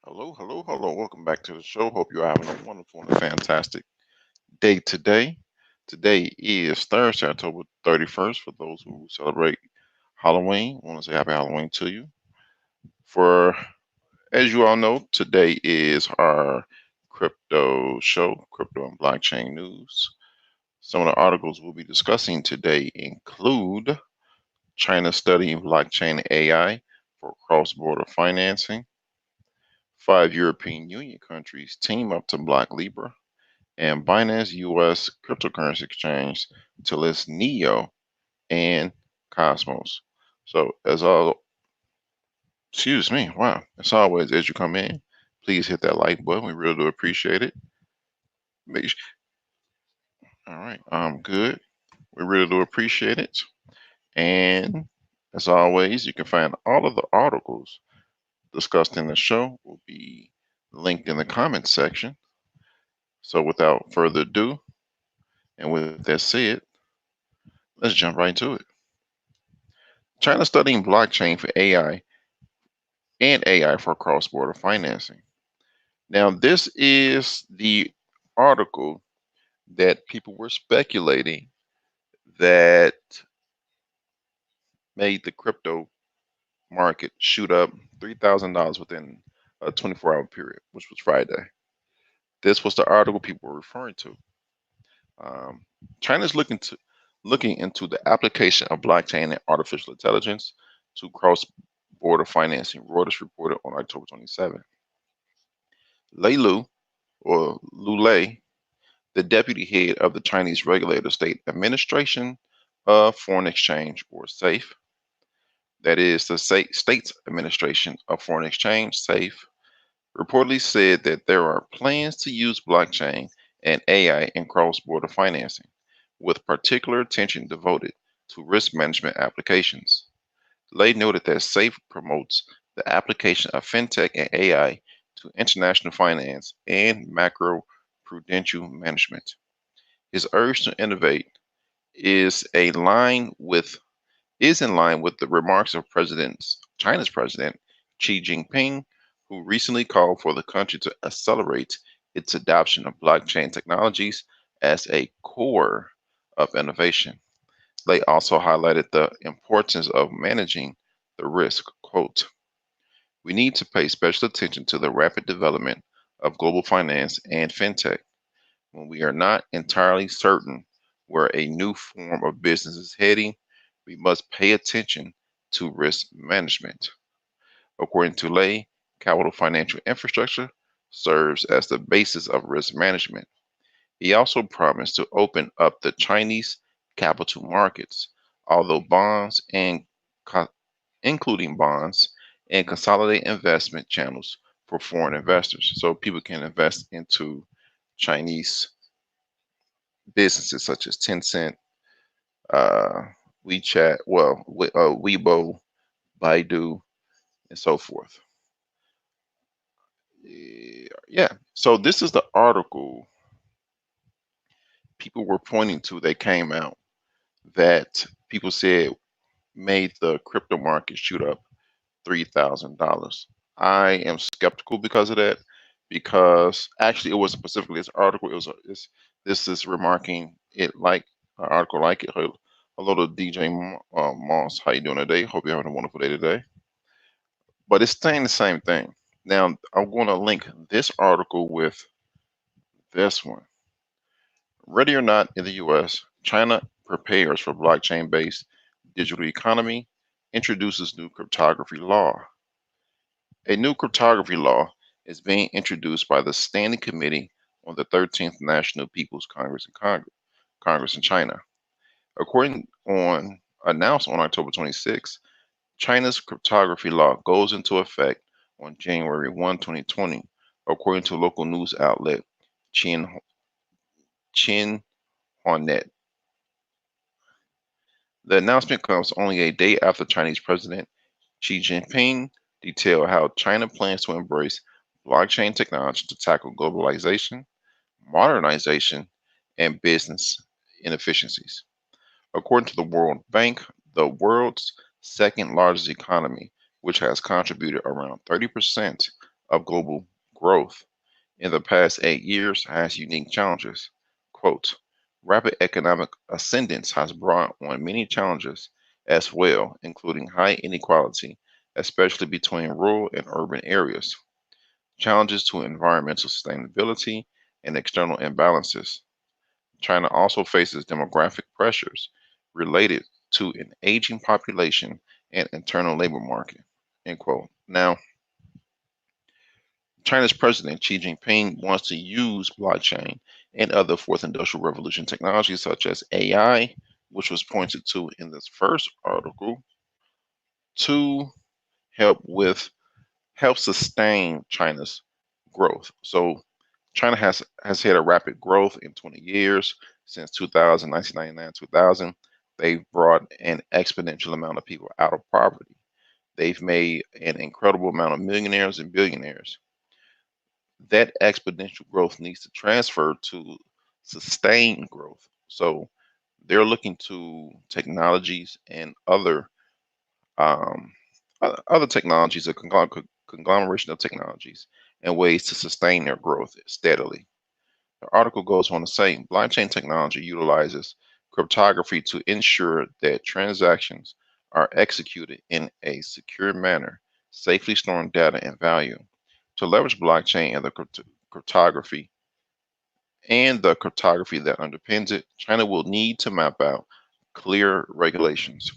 Hello, hello, hello. Welcome back to the show. Hope you're having a wonderful and fantastic day today. Today is Thursday, October 31st. For those who celebrate Halloween, I want to say happy Halloween to you. For, as you all know, today is our crypto show, crypto and blockchain news. Some of the articles we'll be discussing today include China studying blockchain AI for cross border financing, five European Union countries team up to block Libra, and Binance US cryptocurrency exchange to list Neo and Cosmos. So as all, excuse me, wow, as always, as you come in, please hit that like button. We really do appreciate it. Make sure, all right, good. We really do appreciate it. And as always, you can find all of the articles discussed in the show will be linked in the comments section. So without further ado, and with that said, let's jump right into it. China studying blockchain for AI and AI for cross border financing. Now, this is the article that people were speculating that made the crypto market shoot up $3,000 within a 24-hour period, which was Friday. This was the article people were referring to. Um, China's looking into the application of blockchain and artificial intelligence to cross-border financing. Reuters reported on October 27th. Lei Lu, or Lulei, the deputy head of the Chinese regulator state administration of foreign exchange, or SAFE, that is the state's administration of foreign exchange, SAFE, reportedly said that there are plans to use blockchain and AI in cross-border financing, with particular attention devoted to risk management applications. Lay noted that SAFE promotes the application of fintech and AI to international finance and macro prudential management. His urge to innovate is a line with is in line with the remarks of China's President Xi Jinping, who recently called for the country to accelerate its adoption of blockchain technologies as a core of innovation. They also highlighted the importance of managing the risk. Quote, we need to pay special attention to the rapid development of global finance and fintech. When we are not entirely certain where a new form of business is heading, we must pay attention to risk management. According to Lay, capital financial infrastructure serves as the basis of risk management. He also promised to open up the Chinese capital markets, although bonds and including bonds and consolidate investment channels for foreign investors, so people can invest into Chinese businesses such as Tencent, uh, WeChat, Weibo, Baidu, and so forth. Yeah. So this is the article people were pointing to that came out that people said made the crypto market shoot up $3,000. I am skeptical because of that, because actually it wasn't specifically this article. This is remarking it like an article like it. Hello to DJ Moss. How you doing today? Hope you're having a wonderful day today. But it's saying the same thing. Now I'm going to link this article with this one. Ready or not, in the U.S., China prepares for blockchain-based digital economy, introduces new cryptography law. A new cryptography law is being introduced by the Standing Committee on the 13th National People's Congress in Congress in China. According on announced on October 26, China's cryptography law goes into effect on January 1, 2020, according to local news outlet Chin Xinhuanet. The announcement comes only a day after Chinese President Xi Jinping detailed how China plans to embrace blockchain technology to tackle globalization, modernization, and business inefficiencies. According to the World Bank, the world's second largest economy, which has contributed around 30% of global growth in the past 8 years has unique challenges. Quote, rapid economic ascendance has brought on many challenges as well, including high inequality, especially between rural and urban areas, challenges to environmental sustainability, and external imbalances. China also faces demographic pressures related to an aging population and internal labor market. End quote. Now, China's president Xi Jinping wants to use blockchain and other fourth industrial revolution technologies such as AI, which was pointed to in this first article, to help with help sustain China's growth. So China has had a rapid growth in 20 years since 2000, 1999, 2000. They've brought an exponential amount of people out of poverty. They've made an incredible amount of millionaires and billionaires. That exponential growth needs to transfer to sustained growth. So they're looking to technologies and um, other technologies, a conglomeration of technologies and ways to sustain their growth steadily. The article goes on to say blockchain technology utilizes cryptography to ensure that transactions are executed in a secure manner, safely storing data and value. To leverage blockchain and the cryptography that underpins it, China will need to map out clear regulations.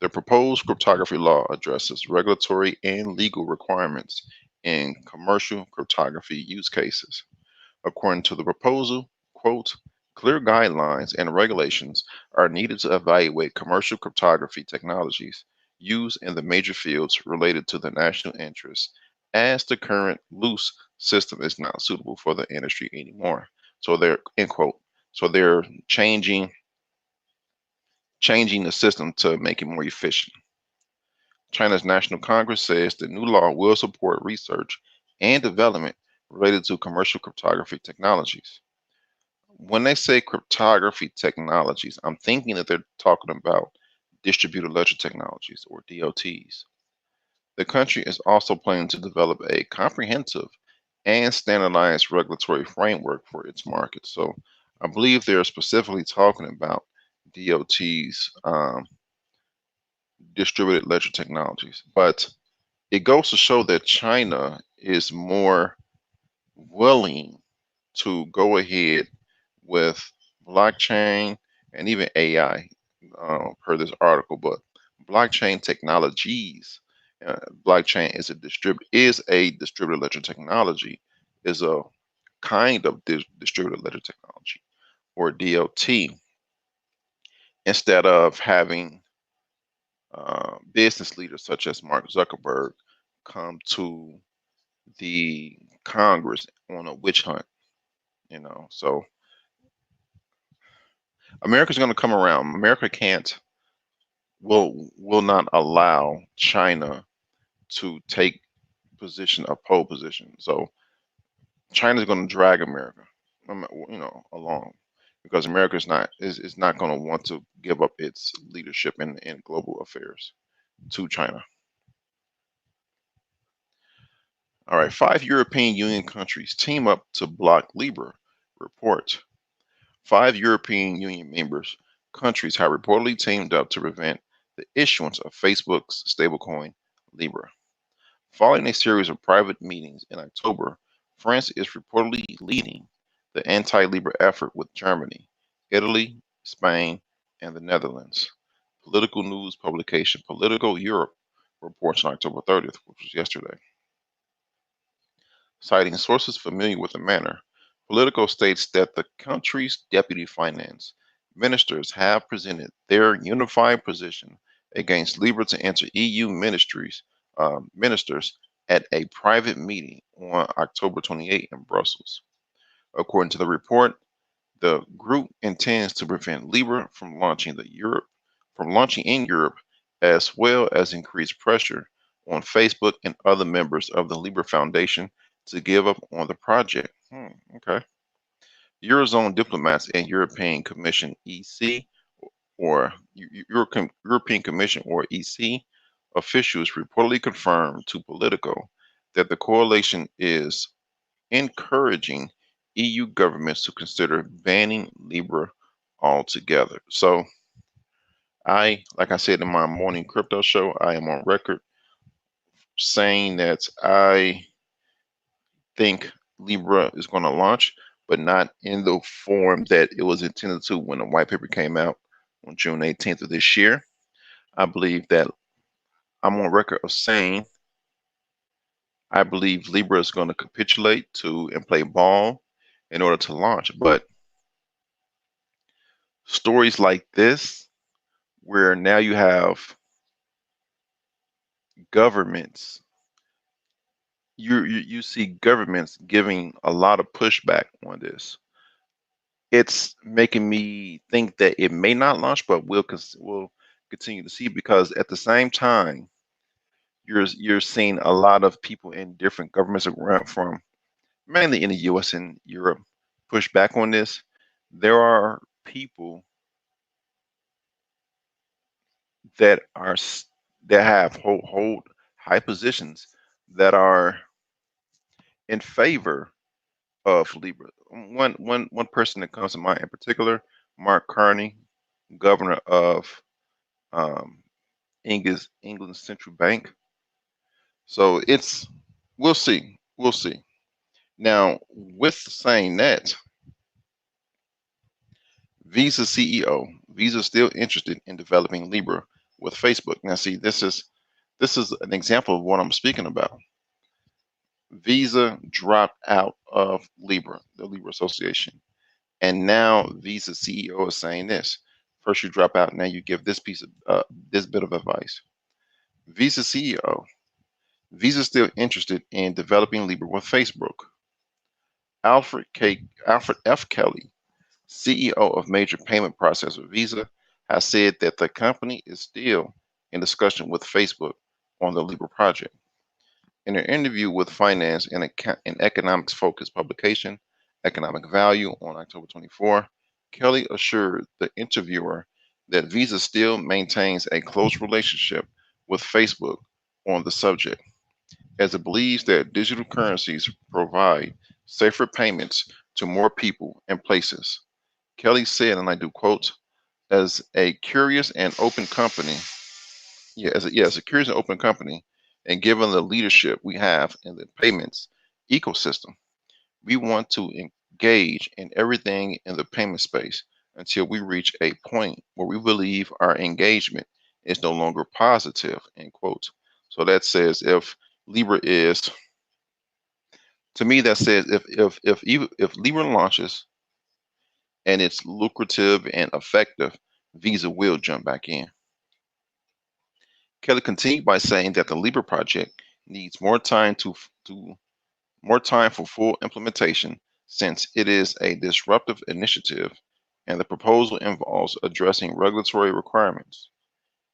The proposed cryptography law addresses regulatory and legal requirements in commercial cryptography use cases. According to the proposal, quote, clear guidelines and regulations are needed to evaluate commercial cryptography technologies used in the major fields related to the national interest, as the current loose system is not suitable for the industry anymore. So they're end quote. So they're changing the system to make it more efficient. China's National Congress says the new law will support research and development related to commercial cryptography technologies. When they say cryptography technologies, I'm thinking that they're talking about distributed ledger technologies or DLTs. The country is also planning to develop a comprehensive and standardized regulatory framework for its market. So I believe they're specifically talking about DOTs, distributed ledger technologies. But it goes to show that China is more willing to go ahead with blockchain and even AI, per this article. But blockchain technologies, uh, blockchain is a distributed ledger technology, is a kind of distributed ledger technology or DLT. Instead of having business leaders such as Mark Zuckerberg come to the Congress on a witch hunt, so America's going to come around. America can't will not allow China to take a pole position. So China's going to drag America, along because America is not going to want to give up its leadership in global affairs to China. All right, 5 European Union countries team up to block Libra. Report. 5 European Union members countries have reportedly teamed up to prevent the issuance of Facebook's stablecoin Libra. Following a series of private meetings in October, France is reportedly leading the anti-Libra effort with Germany, Italy, Spain, and the Netherlands. Political news publication Political Europe reports on October 30th, which was yesterday. Citing sources familiar with the matter, Politico states that the country's deputy finance ministers have presented their unified position against Libra to enter EU ministers at a private meeting on October 28 in Brussels. According to the report, the group intends to prevent Libra from launching in Europe, as well as increase pressure on Facebook and other members of the Libra Foundation to give up on the project. Okay. Eurozone diplomats and European Commission EC or European Commission or EC officials reportedly confirmed to Politico that the coalition is encouraging EU governments to consider banning Libra altogether. So like I said in my morning crypto show, I am on record saying that I think Libra is going to launch, but not in the form that it was intended to when the white paper came out on June 18th of this year. I believe that I'm on record of saying I believe Libra is going to capitulate to and play ball in order to launch. But stories like this, where now you have governments, you see governments giving a lot of pushback on this. It's making me think that it may not launch, but we'll continue to see, because at the same time, you're seeing a lot of people in different governments around, from mainly in the U.S. and Europe, push back on this. There are people that that have hold high positions that are in favor of Libra. One person that comes to mind in particular, Mark Carney, governor of um, England's central bank. So we'll see, we'll see. Now, with saying that, Visa CEO, Visa is still interested in developing Libra with Facebook. Now, see, this is an example of what I'm speaking about. Visa dropped out of Libra, the Libra Association, and now Visa CEO is saying this: first you drop out, now you give this this bit of advice. Visa CEO, Visa is still interested in developing Libra with Facebook. Alfred F. Kelly, CEO of major payment processor Visa, has said that the company is still in discussion with Facebook on the Libra project. In an interview with finance and economics focused publication, Economic Value, on October 24, Kelly assured the interviewer that Visa still maintains a close relationship with Facebook on the subject, as it believes that digital currencies provide safer payments to more people and places. Kelly said, and I do quote, as a curious and open company, as a curious and open company, and given the leadership we have in the payments ecosystem, we want to engage in everything in the payment space until we reach a point where we believe our engagement is no longer positive, end quote. So that says if Libra is, to me, that says if Libra launches and it's lucrative and effective, Visa will jump back in. Kelly continued by saying that the Libra project needs more time more time for full implementation, since it is a disruptive initiative and the proposal involves addressing regulatory requirements.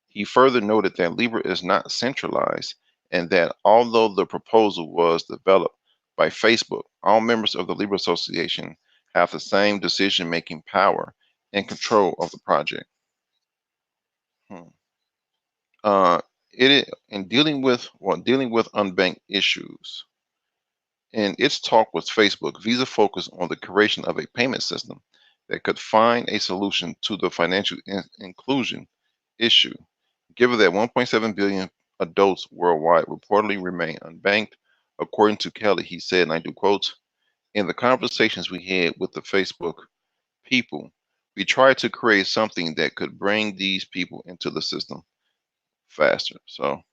He further noted that Libra is not centralized, and that although the proposal was developed by Facebook, all members of the Libra Association have the same decision-making power and control of the project. Hmm. In dealing with unbanked issues. In its talk with Facebook, Visa focused on the creation of a payment system that could find a solution to the financial inclusion issue, given that 1.7 billion adults worldwide reportedly remain unbanked. According to Kelly, he said, and I do quote, in the conversations we had with the Facebook people, we tried to create something that could bring these people into the system faster. So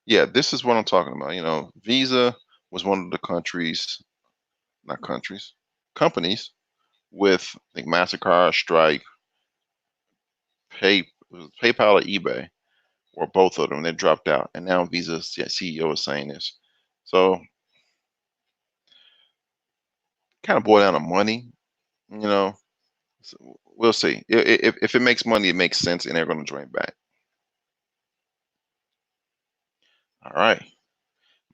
yeah, this is what I'm talking about. Visa was one of the companies with, I think, MasterCard, Stripe, PayPal, or eBay, or both of them. They dropped out, and now Visa's CEO is saying this. So kind of boil down to money, you know. So we'll see. If it makes money, it makes sense, and they're going to join back. All right.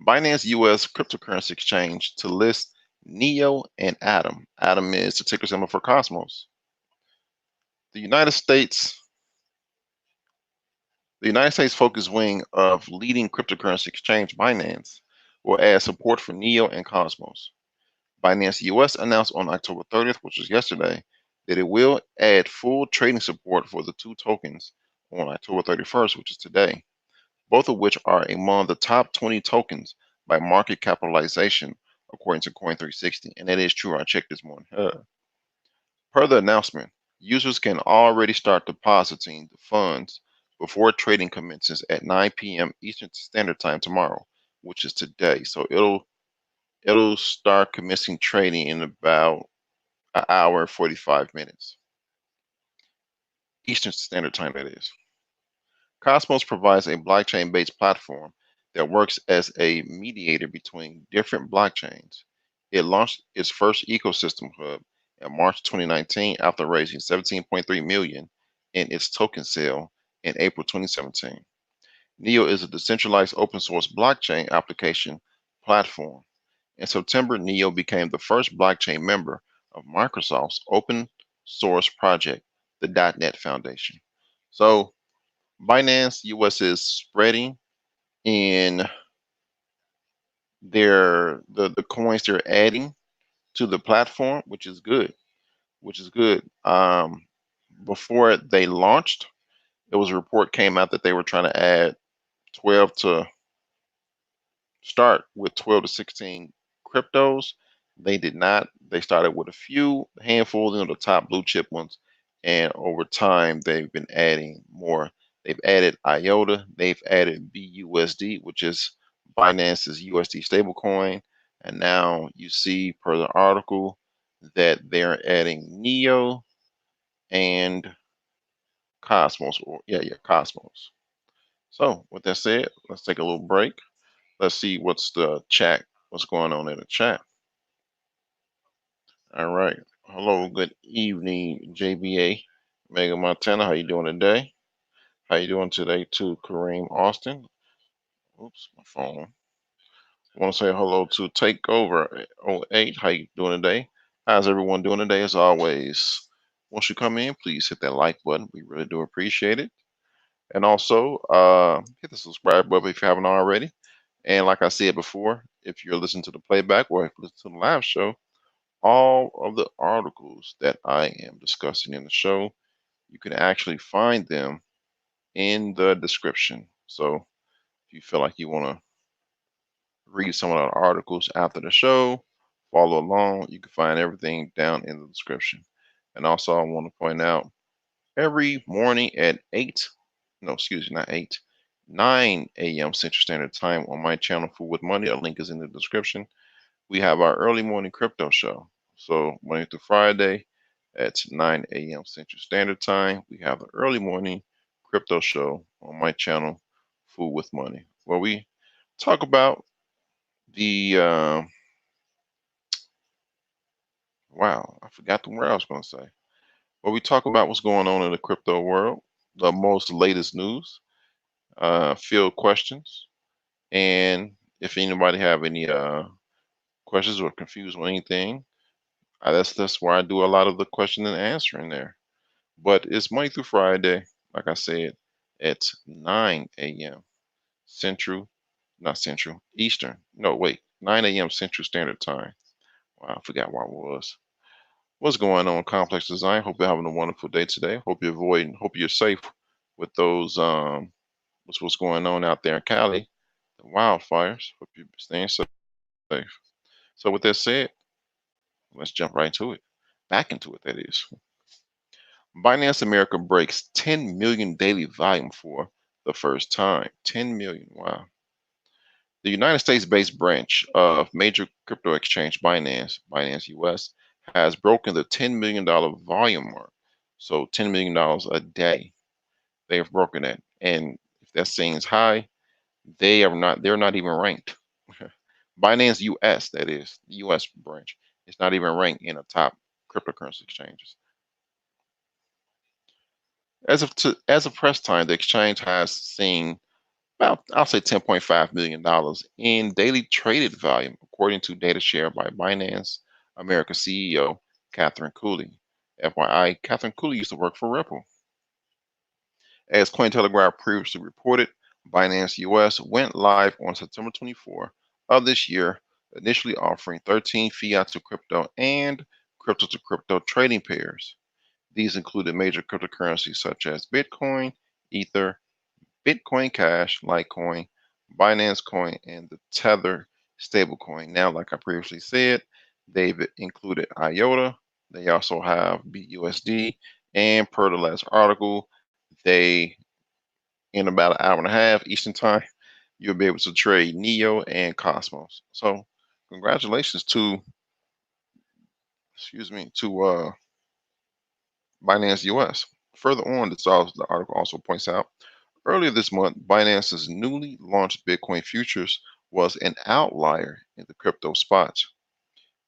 Binance US cryptocurrency exchange to list Neo and Atom. Atom is the ticker symbol for Cosmos. The United States focused wing of leading cryptocurrency exchange Binance will add support for Neo and Cosmos. Binance US announced on October 30th, which was yesterday, that it will add full trading support for the two tokens on October 31st, which is today, both of which are among the top 20 tokens by market capitalization, according to Coin360. And that is true. I checked this morning. Per the announcement, users can already start depositing the funds before trading commences at 9 p.m. Eastern Standard Time tomorrow, which is today. So it'll start commencing trading in about an hour and 45 minutes. Eastern Standard Time, that is. Cosmos provides a blockchain-based platform that works as a mediator between different blockchains. It launched its first ecosystem hub in March 2019 after raising 17.3 million in its token sale in April 2017. Neo is a decentralized open source blockchain application platform. In September, Neo became the first blockchain member of Microsoft's open source project, the .NET Foundation. So Binance US is spreading in the coins they're adding to the platform, which is good. Which is good. Before they launched, there was a report came out that they were trying to add 12 to start with 12 to 16 cryptos. They did not. They started with a few handfuls, the top blue chip ones, and over time they've been adding more. They've added iota. They've added BUSD, which is Binance's USD stablecoin, and now you see per the article that they're adding Neo and Cosmos, or Cosmos. So with that said, let's take a little break. Let's see what's going on in the chat. All right. Hello, good evening, JBA, Mega Montana. How you doing today? How you doing today to Kareem Austin? Oops, my phone. I want to say hello to Takeover 08. How you doing today? How's everyone doing today? As always, once you come in, please hit that like button. We really do appreciate it. And also, hit the subscribe button if you haven't already. And like I said before, if you're listening to the playback or if you listen to the live show, all of the articles that I am discussing in the show, you can actually find them in the description. So if you feel like you want to read some of the articles after the show, follow along, you can find everything down in the description. And also, I want to point out every morning at 9 a.m. Central Standard Time on my channel, Food with Money. A link is in the description. We have our early morning crypto show. So Monday through Friday at 9 a.m. Central Standard Time, we have the early morning crypto show on my channel, Food with Money, where we talk about the wow, I forgot the word I was going to say. Where we talk about what's going on in the crypto world, the most latest news, field questions, and if anybody have any questions or confused with anything, that's where I do a lot of the question and answering there. But it's Monday through Friday, like I said, at 9 a.m. Central, not Central, Eastern. No, wait, 9 a.m. Central Standard Time. Wow, I forgot what it was. What's going on, Complex Design? Hope you're having a wonderful day today. Hope you're safe with those what's going on out there in Cali, the wildfires. Hope you're staying safe. So with that said, let's jump right into it. Back into it, that is. Binance America breaks 10 million daily volume for the first time. 10 million, wow. The United States-based branch of major crypto exchange Binance US, has broken the $10 million volume mark. So $10 million a day. They have broken it. And if that seems high, they're not even ranked. Binance US, that is, the US branch, is not even ranked in the top cryptocurrency exchanges. As of press time, the exchange has seen about, I'll say, $10.5 million in daily traded volume, according to data shared by Binance America CEO Catherine Cooley. FYI, Catherine Cooley used to work for Ripple. As Cointelegraph previously reported, Binance US went live on September 24 of this year, initially offering 13 fiat to crypto and crypto to crypto trading pairs. These included major cryptocurrencies such as Bitcoin, Ether, Bitcoin Cash, Litecoin, Binance Coin, and the Tether stablecoin. Now, like I previously said, they've included iota. They also have BUSD, and per the last article, they in about an hour and a half Eastern time, you'll be able to trade Neo and Cosmos. So, congratulations to Binance US. Further on, the article also points out earlier this month, Binance's newly launched Bitcoin futures was an outlier in the crypto spots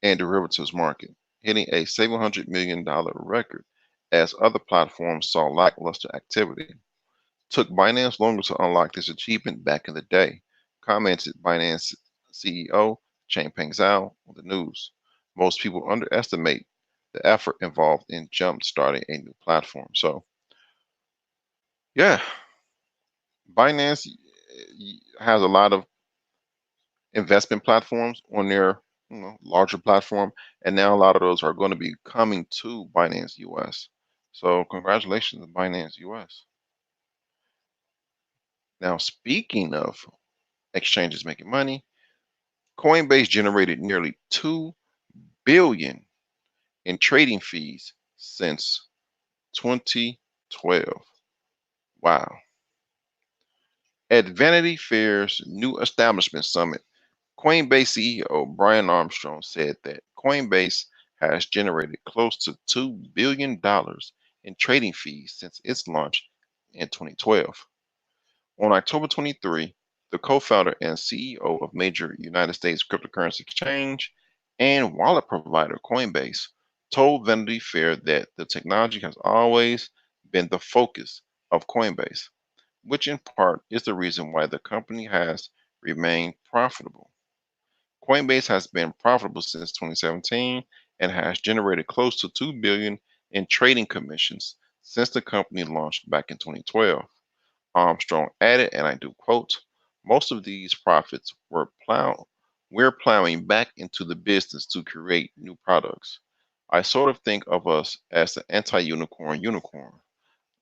and derivatives market, hitting a $700 million record as other platforms saw lackluster activity. Took Binance longer to unlock this achievement back in the day, commented Binance CEO Changpeng Zhao on the news. Most people underestimate the effort involved in jump starting a new platform. So, yeah, Binance has a lot of investment platforms on their larger platform, and now a lot of those are going to be coming to Binance US. So, congratulations to Binance US. Now, speaking of exchanges making money, Coinbase generated nearly 2 billion in trading fees since 2012. Wow. At Vanity Fair's new establishment summit, Coinbase CEO Brian Armstrong said that Coinbase has generated close to $2 billion in trading fees since its launch in 2012. On October 23, the co-founder and CEO of major United States cryptocurrency exchange and wallet provider Coinbase told Vanity Fair that the technology has always been the focus of Coinbase, which in part is the reason why the company has remained profitable. Coinbase has been profitable since 2017 and has generated close to 2 billion in trading commissions since the company launched back in 2012. Armstrong added, and I do quote, most of these profits we're plowing back into the business to create new products. I sort of think of us as the anti-unicorn unicorn.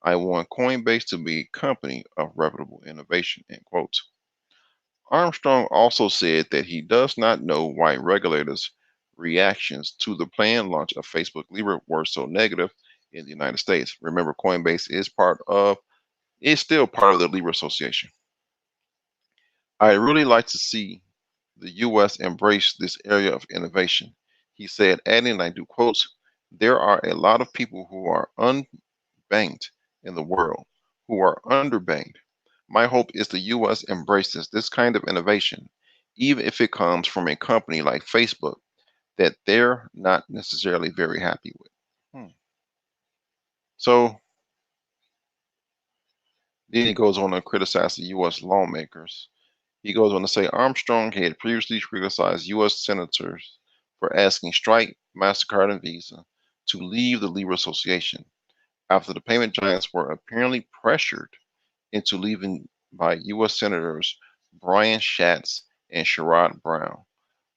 I want Coinbase to be a company of reputable innovation, end quote. Armstrong also said that he does not know why regulators' reactions to the planned launch of Facebook Libra were so negative in the United States. Remember, Coinbase is still part of the Libra Association. I really like to see the US embrace this area of innovation, he said, adding, and I do quotes, there are a lot of people who are unbanked in the world, who are underbanked. My hope is the US embraces this kind of innovation, even if it comes from a company like Facebook that they're not necessarily very happy with. Hmm. So then he goes on to criticize the US lawmakers. He goes on to say Armstrong had previously criticized U.S. senators for asking Stripe, MasterCard, and Visa to leave the Libra Association after the payment giants were apparently pressured into leaving by U.S. Senators Brian Schatz and Sherrod Brown.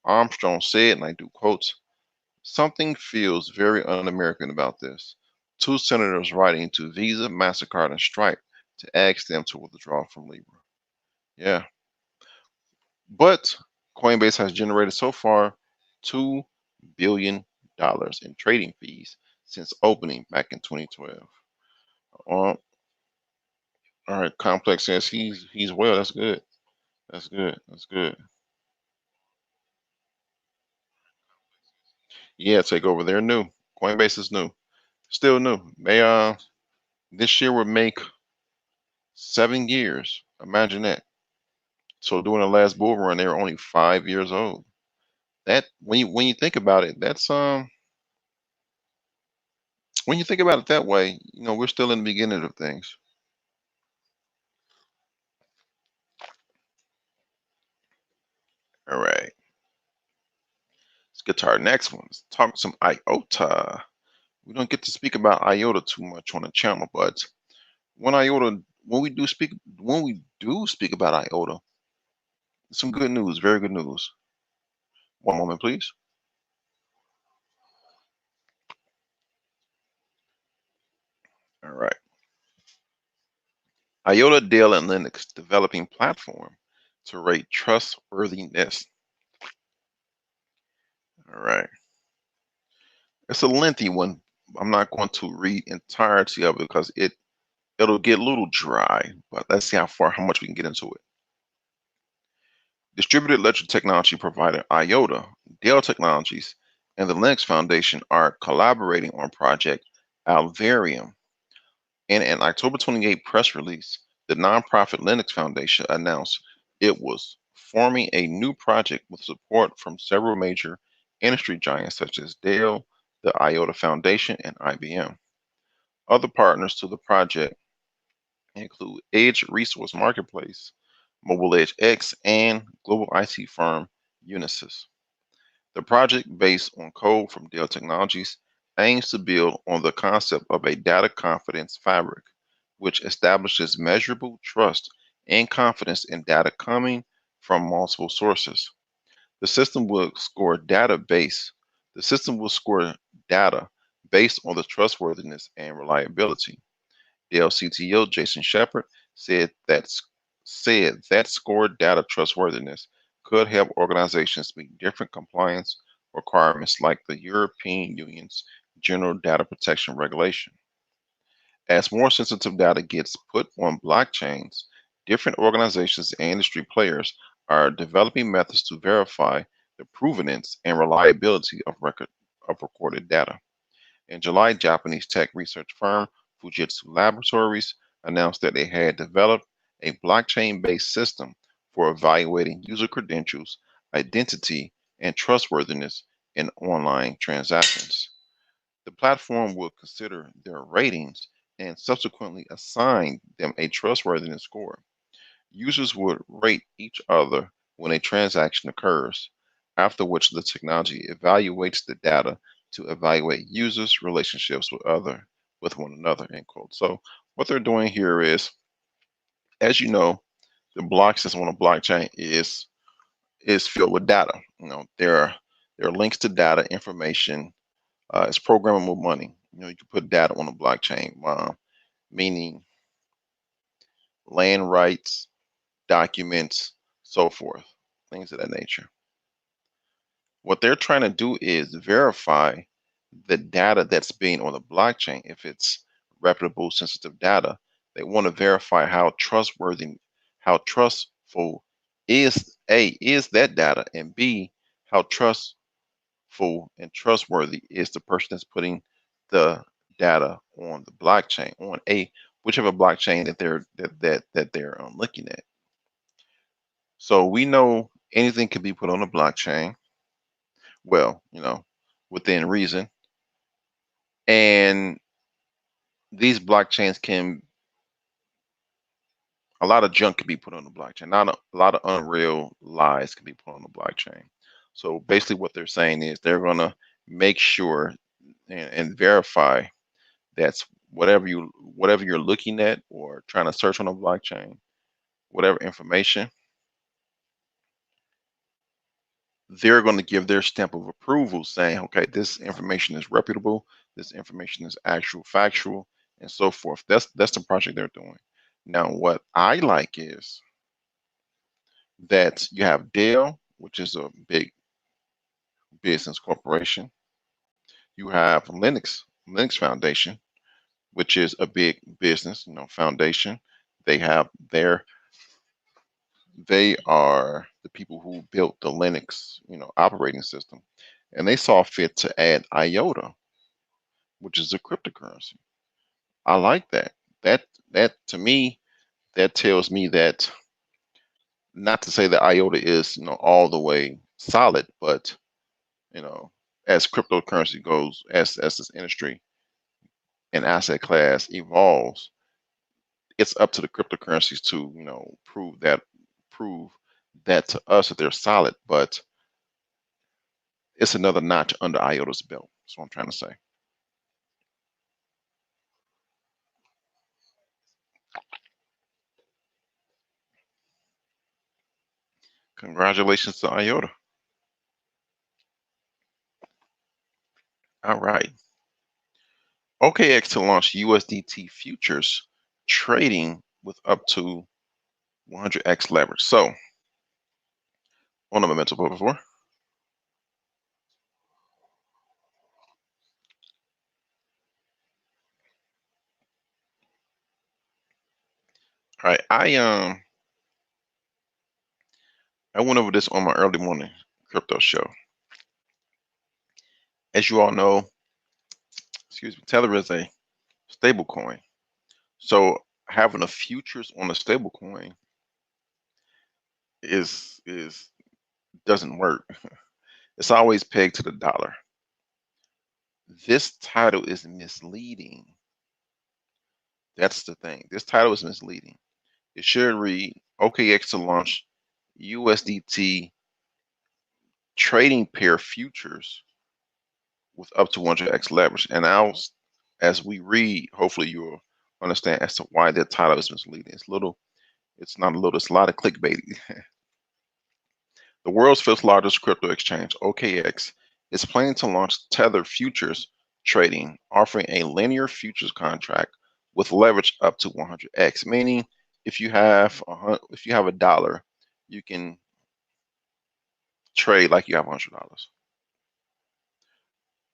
Armstrong said, and I do quote, something feels very un American about this. Two senators writing to Visa, MasterCard, and Stripe to ask them to withdraw from Libra. Yeah. But Coinbase has generated so far $2 billion in trading fees since opening back in 2012. All right, Complex says he's well. That's good. That's good. That's good. Yeah, take over. They're new. Coinbase is new. Still new. They this year would make 7 years. Imagine that. So during the last bull run, they were only 5 years old. That when you think about it, that's when you think about it that way, we're still in the beginning of things. All right. Let's get to our next one. Let's talk some iota. We don't get to speak about iota too much on the channel, but when iota, when we do speak about iota, some good news, very good news. One moment, please. All right. IOTA, Dell, and Linux developing platform to rate trustworthiness. All right. It's a lengthy one. I'm not going to read entirety of it because it'll get a little dry, but let's see how much we can get into it. Distributed ledger technology provider IOTA, Dell Technologies, and the Linux Foundation are collaborating on Project Alvarium. In an October 28 press release, the nonprofit Linux Foundation announced it was forming a new project with support from several major industry giants such as Dell, the IOTA Foundation, and IBM. Other partners to the project include Edge Resource Marketplace, Mobile Edge X, and global IT firm Unisys. The project, based on code from Dell Technologies, aims to build on the concept of a data confidence fabric, which establishes measurable trust and confidence in data coming from multiple sources. The system will score data based. The system will score data based on the trustworthiness and reliability. Dell CTO Jason Shepard said that scored data trustworthiness could help organizations meet different compliance requirements like the European Union's General Data Protection Regulation. As more sensitive data gets put on blockchains, different organizations and industry players are developing methods to verify the provenance and reliability of recorded data. In July, Japanese tech research firm Fujitsu Laboratories announced that they had developed a blockchain based system for evaluating user credentials, identity, and trustworthiness in online transactions. The platform will consider their ratings and subsequently assign them a trustworthiness score. Users would rate each other when a transaction occurs, after which the technology evaluates the data to evaluate users' relationships with one another. End quote. So what they're doing here is, as you know, the block system on a blockchain is filled with data. There are links to data information. It's programmable money. You can put data on a blockchain, meaning land rights, documents, so forth, things of that nature. What they're trying to do is verify the data that's being on the blockchain. If it's reputable, sensitive data, they want to verify how trustful is that data, and B, how trustful and trustworthy is the person that's putting the data on the blockchain, on whichever blockchain that they're looking at. So we know anything can be put on a blockchain. Well, within reason. And these blockchains a lot of junk can be put on the blockchain. Not a lot of unreal lies can be put on the blockchain. So basically what they're saying is they're going to make sure and verify that's whatever you're looking at or trying to search on a blockchain, whatever information, they're going to give their stamp of approval saying, okay, this information is reputable, this information is actual, factual, and so forth. That's the project they're doing. Now, what I like is that you have Dell, which is a big business corporation. You have Linux Foundation, which is a big business, foundation. They have they are the people who built the Linux, operating system, and they saw fit to add IOTA, which is a cryptocurrency. I like that. That to me, that tells me that, not to say that IOTA is, all the way solid, but you know, as cryptocurrency goes, as this industry and asset class evolves, it's up to the cryptocurrencies to, prove that to us that they're solid, but it's another notch under IOTA's belt. That's what I'm trying to say. Congratulations to iota. All right. OKX to launch USDT futures trading with up to 100x leverage. So, on the momentum before. All right, I went over this on my early morning crypto show. As you all know, excuse me, Tether is a stable coin. So having a futures on a stable coin is doesn't work. It's always pegged to the dollar. This title is misleading. That's the thing. This title is misleading. It should read OKX to launch USDT trading pair futures with up to 100x leverage. And now, as we read, hopefully you'll understand as to why that title is misleading. It's not a little, it's a lot of clickbait. The world's fifth largest crypto exchange, OKX, is planning to launch Tether futures trading, offering a linear futures contract with leverage up to 100x. Meaning, if you have a dollar, you can trade like you have $100.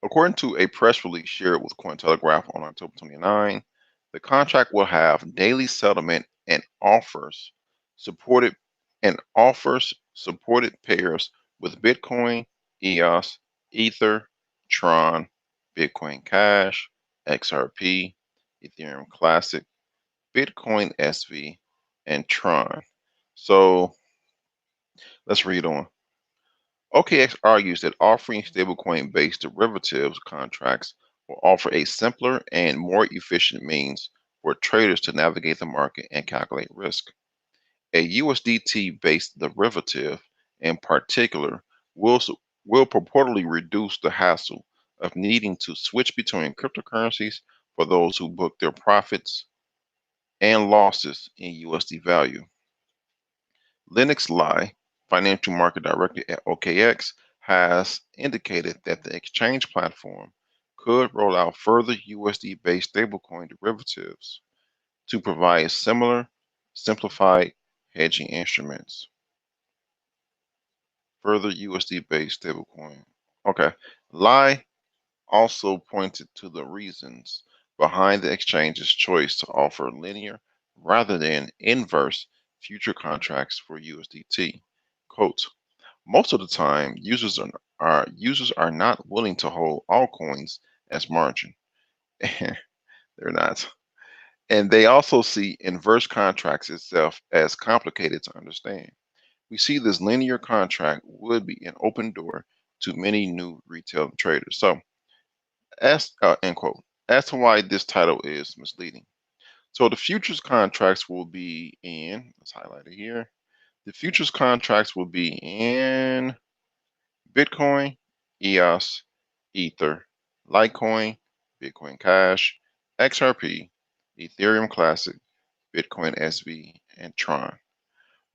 According to a press release shared with Cointelegraph on October 29, the contract will have daily settlement and supported supported pairs with Bitcoin, EOS, Ether, Tron, Bitcoin Cash, XRP, Ethereum Classic, Bitcoin SV, and Tron. So let's read on. OKX argues that offering stablecoin-based derivatives contracts will offer a simpler and more efficient means for traders to navigate the market and calculate risk. A USDT-based derivative, in particular, will purportedly reduce the hassle of needing to switch between cryptocurrencies for those who book their profits and losses in USD value. Linux Lai, financial market director at OKX, has indicated that the exchange platform could roll out further USD-based stablecoin derivatives to provide similar, simplified hedging instruments. Further USD-based stablecoin. Okay. Lai also pointed to the reasons behind the exchange's choice to offer linear rather than inverse future contracts for USDT. Quote, most of the time, users are not willing to hold altcoins as margin. They're not. And they also see inverse contracts itself as complicated to understand. We see this linear contract would be an open door to many new retail traders. So, end quote. As to why this title is misleading. So the futures contracts will be in, let's highlight it here. The futures contracts will be in Bitcoin, EOS, Ether, Litecoin, Bitcoin Cash, XRP, Ethereum Classic, Bitcoin SV, and Tron.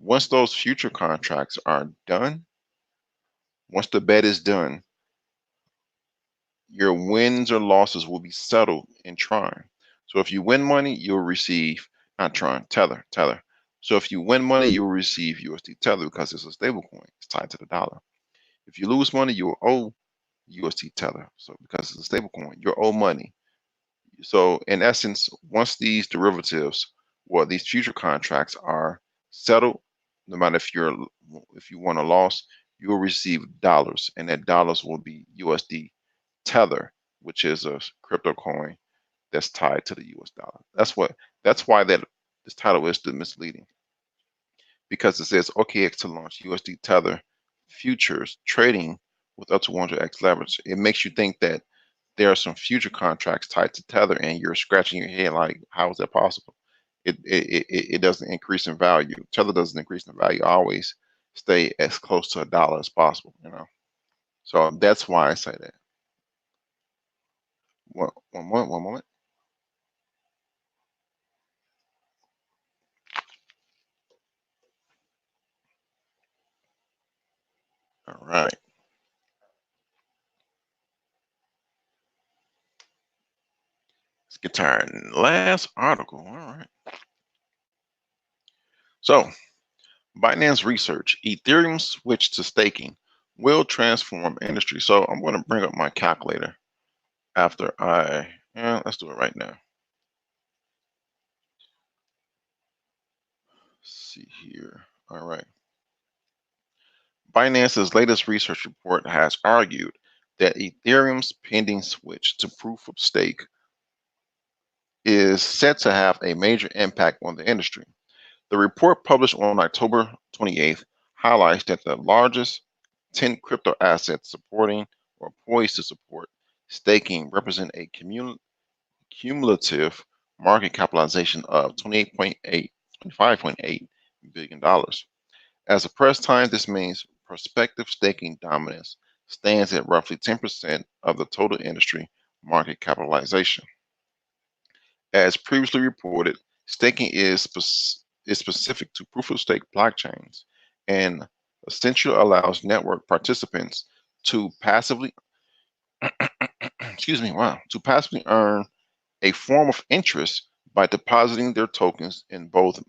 Once those future contracts are done, once the bet is done, your wins or losses will be settled in Tron. So if you win money, you'll receive, not Tron, Tether. So if you win money, you'll receive USD Tether because it's a stable coin. It's tied to the dollar. If you lose money, you'll owe USD Tether. So because it's a stable coin, you'll owe money. So in essence, once these derivatives, well, these future contracts are settled, no matter if you won or lost, you will receive dollars, and that dollars will be USD Tether, which is a crypto coin that's tied to the US dollar. That's why this title is misleading. Because it says OKX to launch USD Tether futures trading with up to 100x leverage. It makes you think that there are some future contracts tied to Tether, and you're scratching your head like, how is that possible? It doesn't increase in value. Tether doesn't increase in value. Always stay as close to a dollar as possible, you know. So that's why I say that. One moment. All right. Let's get to our last article. All right. So, Binance research: Ethereum switch to staking will transform industry. So, I'm going to bring up my calculator after let's do it right now. Let's see here. All right. Binance's latest research report has argued that Ethereum's pending switch to proof of stake is set to have a major impact on the industry. The report, published on October 28th, highlights that the largest 10 crypto assets supporting or poised to support staking represent a cumulative market capitalization of $25.8 billion. As of press time, this means prospective staking dominance stands at roughly 10% of the total industry market capitalization. As previously reported, staking is specific to proof of stake blockchains and essentially allows network participants to passively to passively earn a form of interest by depositing their tokens in both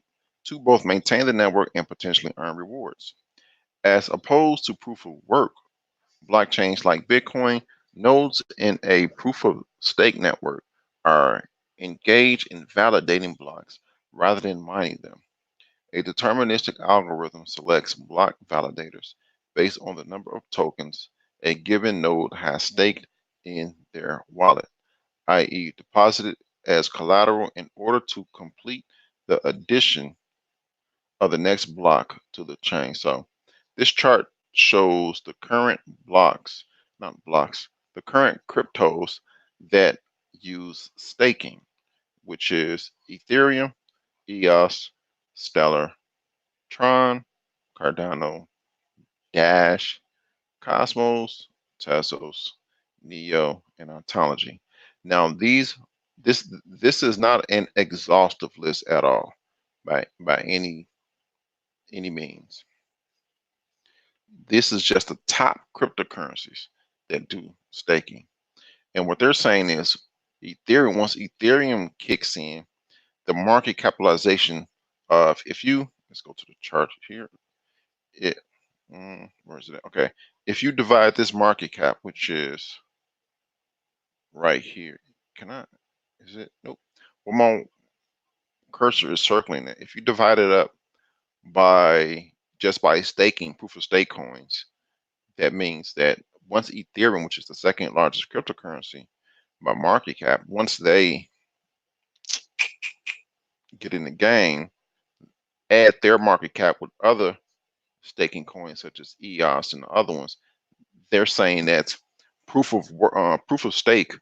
maintain the network and potentially earn rewards. As opposed to proof of work blockchains like Bitcoin, nodes in a proof of stake network are engaged in validating blocks rather than mining them. A deterministic algorithm selects block validators based on the number of tokens a given node has staked in their wallet, i.e., deposited as collateral in order to complete the addition of the next block to the chain. So this chart shows the current the current cryptos that use staking, which is Ethereum, EOS, Stellar, Tron, Cardano, Dash, Cosmos, Tezos, Neo, and Ontology. Now this is not an exhaustive list at all by any means. This is just the top cryptocurrencies that do staking. And what they're saying is Ethereum, once Ethereum kicks in, the market capitalization of, let's go to the chart here. Where is it at? Okay. If you divide this market cap, which is right here, is it? Nope. Well, my cursor is circling it. If you divide it up by staking, proof of stake coins, that means that once Ethereum, which is the second largest cryptocurrency by market cap, once they get in the game, add their market cap with other staking coins such as EOS and the other ones, they're saying that proof of stake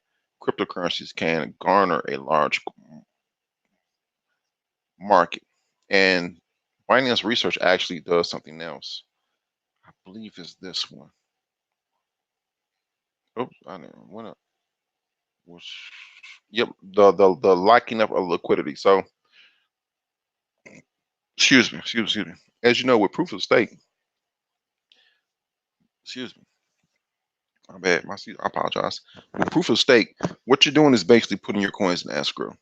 cryptocurrencies can garner a large market. And Binance Research actually does something else. I believe is this one. Oops, I didn't what up. Yep, the locking up of liquidity. So excuse me. As you know, with proof of stake, excuse me, my bad, I apologize. With proof of stake, what you're doing is basically putting your coins in escrow.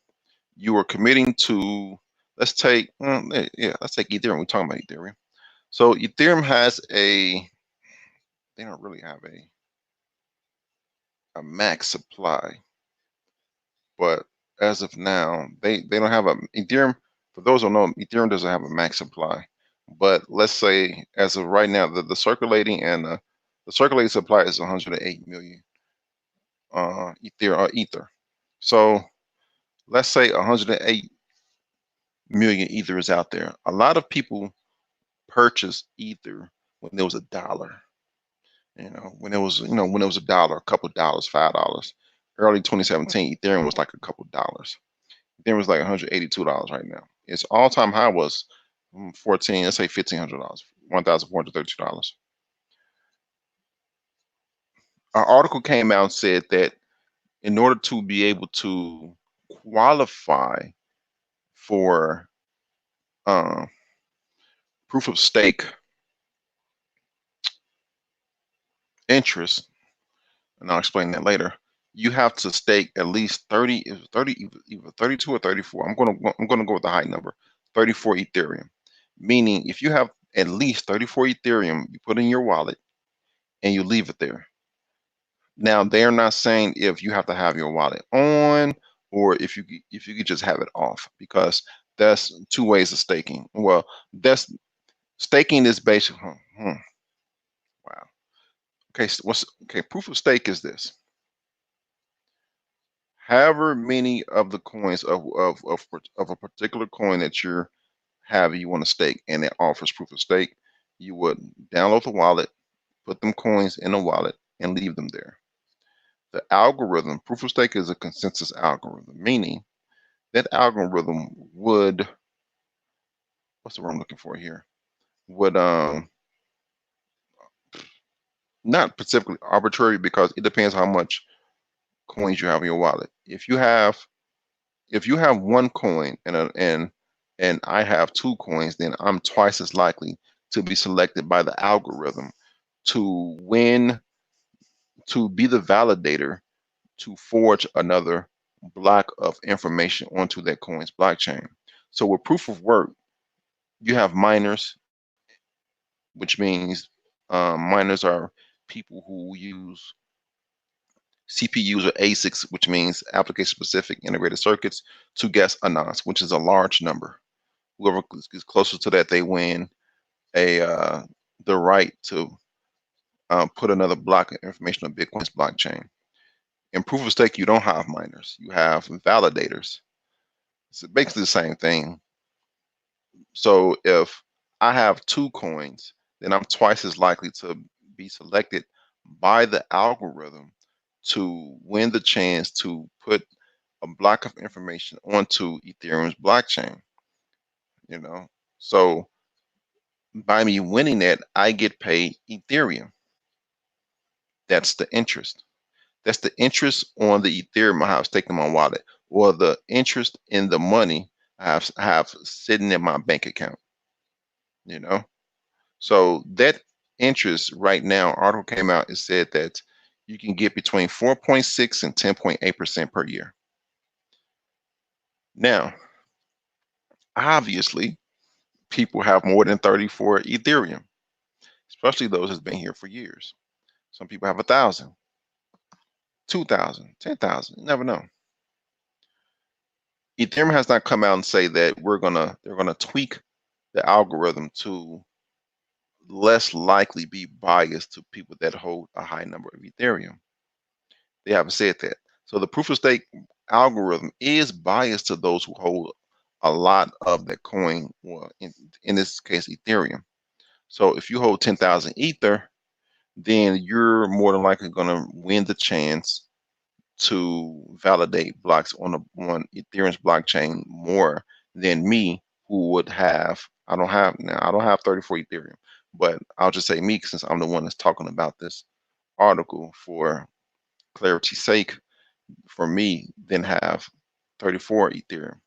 You are committing to, let's take Ethereum. We're talking about Ethereum. So Ethereum has they don't really have a max supply, but as of now, they don't have a Ethereum. For those who don't know, Ethereum doesn't have a max supply. But let's say as of right now, the circulating and the circulating supply is 108 million ether. So let's say 108 million ether is out there. A lot of people purchased ether when there was a dollar. When it was a dollar, a couple dollars, $5. Early 2017, Ethereum was like a couple dollars. Ethereum was like $182 right now. Its all-time high was 14, let's say $1,500, $1,432. An article came out and said that in order to be able to qualify for uh, proof of stake interest, and I'll explain that later, you have to stake at least 30, either 32 or 34. I'm gonna go with the high number, 34 Ethereum. Meaning if you have at least 34 Ethereum, you put in your wallet and you leave it there. Now they're not saying if you have to have your wallet on or if you could just have it off, because that's two ways of staking. Well, that's staking is basically wow. Okay, so proof of stake is this. However many of the coins of a particular coin that you want to stake and it offers proof of stake, you would download the wallet, put them coins in a wallet and leave them there. The algorithm, proof of stake is a consensus algorithm, meaning that algorithm would, what's the word I'm looking for here? Would not specifically arbitrary, because it depends how much coins you have in your wallet. If you have one coin and I have 2 coins, then I'm twice as likely to be selected by the algorithm to be the validator to forge another block of information onto that coin's blockchain. So with proof of work, you have miners, which means miners are people who use CPUs or ASICs, which means application-specific integrated circuits, to guess a nonce, which is a large number. Whoever is closest to that, they win the right to put another block of information on Bitcoin's blockchain. In proof of stake, you don't have miners; you have validators. It's basically the same thing. So if I have 2 coins, then I'm twice as likely to be selected by the algorithm to win the chance to put a block of information onto Ethereum's blockchain. So by me winning that, I get paid Ethereum. That's the interest. That's the interest on the Ethereum I have staked in my wallet, or the interest in the money I have sitting in my bank account. So that interest right now, article came out, it said that you can get between 4.6 and 10.8% per year. Now, obviously, people have more than 34 Ethereum, especially those that's been here for years. Some people have 1,000, 2,000, 10,000. You never know. Ethereum has not come out and say that they're gonna tweak the algorithm to less likely be biased to people that hold a high number of Ethereum. They haven't said that. So the proof of stake algorithm is biased to those who hold a lot of that coin, well, in this case, Ethereum. So if you hold 10,000 Ether, then you're more than likely going to win the chance to validate blocks on Ethereum's blockchain more than me, who would have, I don't have 34 Ethereum, but I'll just say me, since I'm the one that's talking about this article for clarity's sake, for me, then have 34 Ethereum.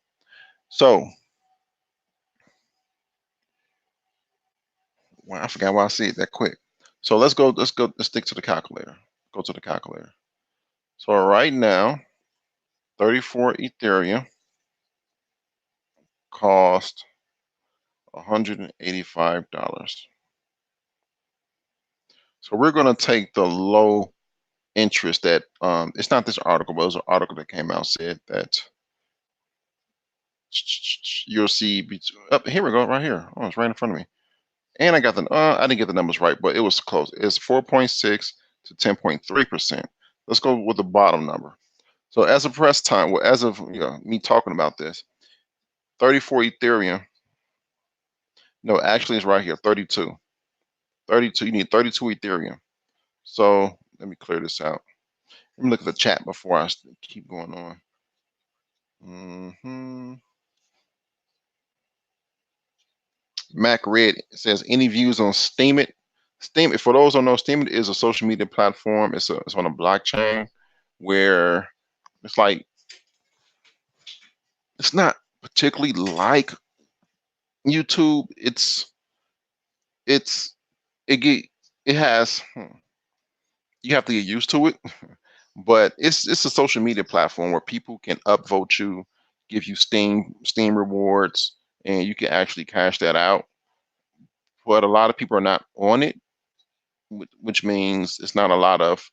So, well, I forgot why I see it that quick. So let's stick to the calculator. Go to the calculator. So right now, 34 Ethereum cost $185. So we're going to take the low interest that, it's not this article, but it was an article that came out, said that you'll see, here we go, right here. Oh, it's right in front of me. And I got I didn't get the numbers right, but it was close. It's 4.6 to 10.3%. Let's go with the bottom number. So as of press time, well, as of me talking about this, 34 Ethereum. No, actually it's right here, 32. 32, you need 32 Ethereum. So let me clear this out. Let me look at the chat before I keep going on. Mac Red says, any views on Steemit? Steemit, for those who don't know, Steemit is a social media platform. It's on a blockchain where it's like, it's not particularly like YouTube. It has You have to get used to it, but it's a social media platform where people can upvote you, give you Steam rewards, and you can actually cash that out. But a lot of people are not on it, which means it's not a lot of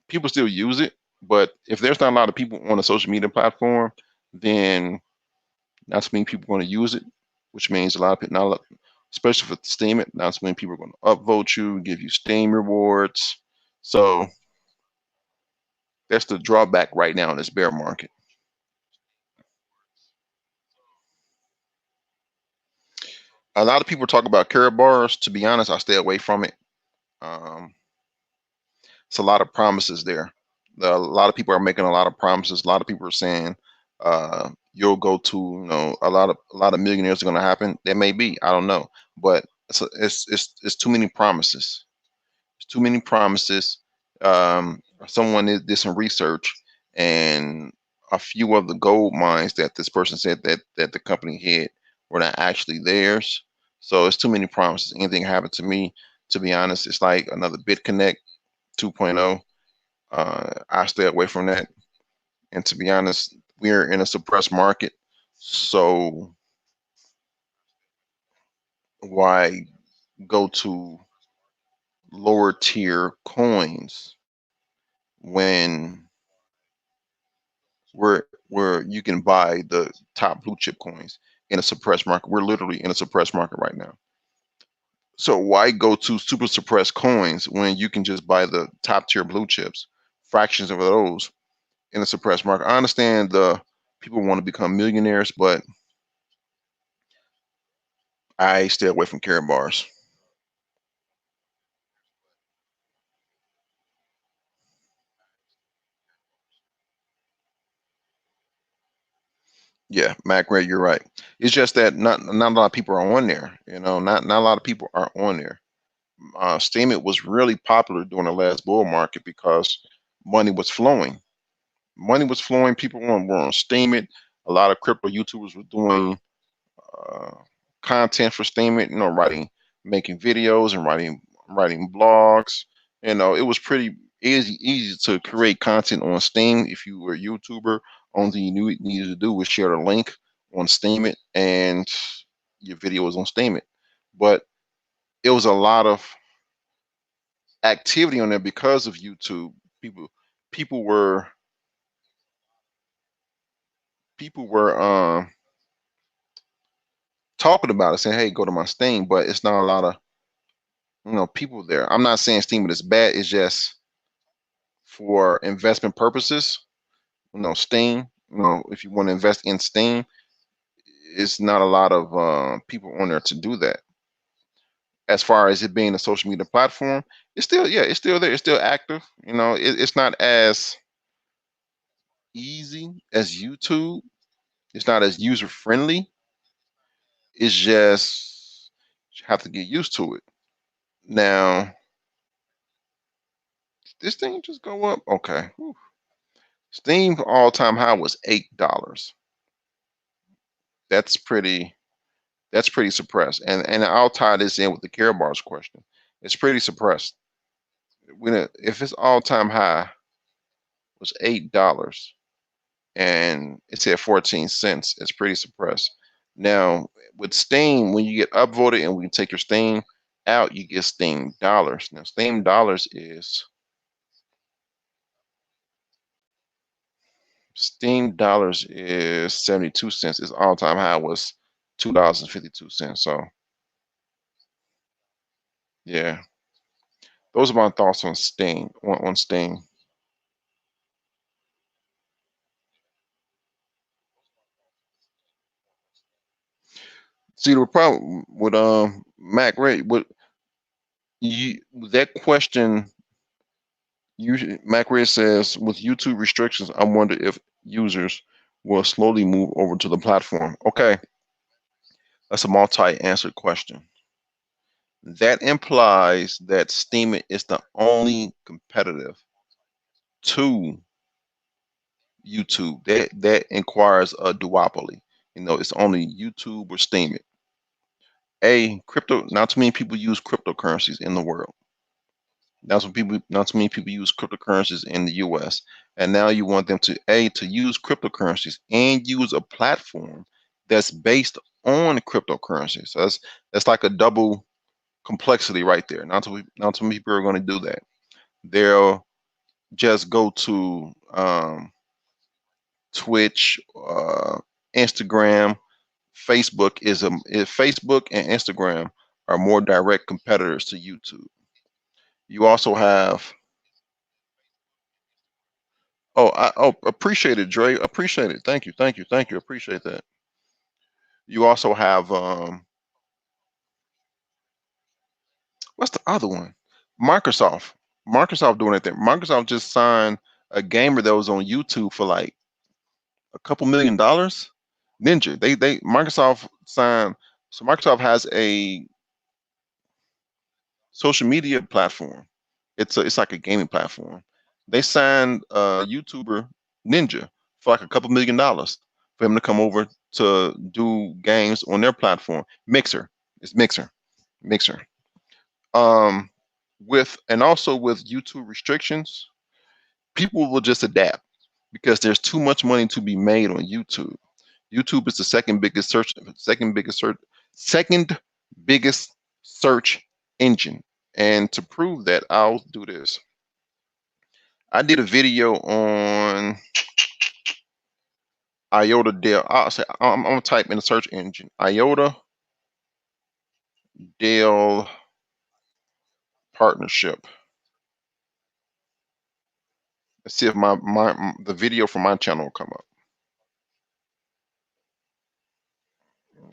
people still use it. But if there's not a lot of people on a social media platform, then that's mean people are going to use it, which means a lot of people, not, especially for Steam, it that's when people are going to upvote you, give you Steam rewards. So that's the drawback right now in this bear market. A lot of people talk about carrot bars. To be honest, I stay away from it. Um, it's a lot of promises there. A lot of people are making a lot of promises. A lot of people are saying you'll go to, a lot of millionaires are going to happen. That may be, I don't know, but it's too many promises. It's too many promises. Someone did some research, and a few of the gold mines that this person said that the company had were not actually theirs. So it's too many promises. Anything happened to me, to be honest, it's like another BitConnect 2.0. I stay away from that. And to be honest, we're in a suppressed market. So why go to lower tier coins when where you can buy the top blue chip coins in a suppressed market? We're literally in a suppressed market right now. So why go to super suppressed coins when you can just buy the top tier blue chips, fractions of those in a suppressed market? I understand the people want to become millionaires, but I stay away from carrot bars. Yeah, Mac Ray, you're right. It's just that not a lot of people are on there. Not a lot of people are on there. Steemit was really popular during the last bull market because money was flowing. Money was flowing. People were on Steemit. A lot of crypto YouTubers were doing uh, content for Steemit. Making videos and writing blogs. It was pretty easy to create content on Steam if you were a YouTuber. Only thing you needed to do was share a link on Steemit, and your video was on Steemit. But it was a lot of activity on there because of YouTube. People people were people were talking about it, saying, "Hey, go to my Steam," but it's not a lot of people there. I'm not saying Steam is bad. It's just for investment purposes. Steam. If you want to invest in Steam, it's not a lot of people on there to do that. As far as it being a social media platform, it's still there. It's still active. It's not as easy as YouTube. It's not as user friendly. It's just you have to get used to it. Now, this thing just go up. Okay. Whew. Steam all time high was $8. That's pretty that's pretty suppressed. And I'll tie this in with the Care Bars question. It's pretty suppressed. If its all time high was $8 and it's at 14 cents, it's pretty suppressed. Now with Steam, when you get upvoted and we can take your Steam out, you get Steam dollars. Now Steam dollars is Steam dollars is 72 cents. Its all time high was $2.52. So yeah, those are my thoughts on Steam. On Steam. See the problem with Mac Ray, what you that question usually Mac Ray says with YouTube restrictions, I wonder if users will slowly move over to the platform. Okay, that's a multi-answered question. That implies that Steam is the only competitive to YouTube. That inquires a duopoly. It's only YouTube or Steam. Crypto. Not too many people use cryptocurrencies in the world. Not too many people use cryptocurrencies in the U.S. And now you want them to use cryptocurrencies and use a platform that's based on cryptocurrencies. So that's like a double complexity right there. Not too many people are going to do that. They'll just go to Twitch, Instagram, Facebook Facebook and Instagram are more direct competitors to YouTube. You also have appreciate it, Dre. Appreciate it. Thank you. Appreciate that. You also have what's the other one? Microsoft. Microsoft doing it there. Microsoft just signed a gamer that was on YouTube for like a couple $1 million. Ninja. They Microsoft signed. So Microsoft has a social media platform. It's like a gaming platform. They signed YouTuber Ninja for like a couple $1 million for him to come over to do games on their platform. Mixer. It's Mixer. Mixer. Also with YouTube restrictions, people will just adapt because there's too much money to be made on YouTube. YouTube is the second biggest search engine. And to prove that, I'll do this. I did a video on iota Dell. I'm gonna type in the search engine iota Dell partnership. Let's see if the video from my channel will come up.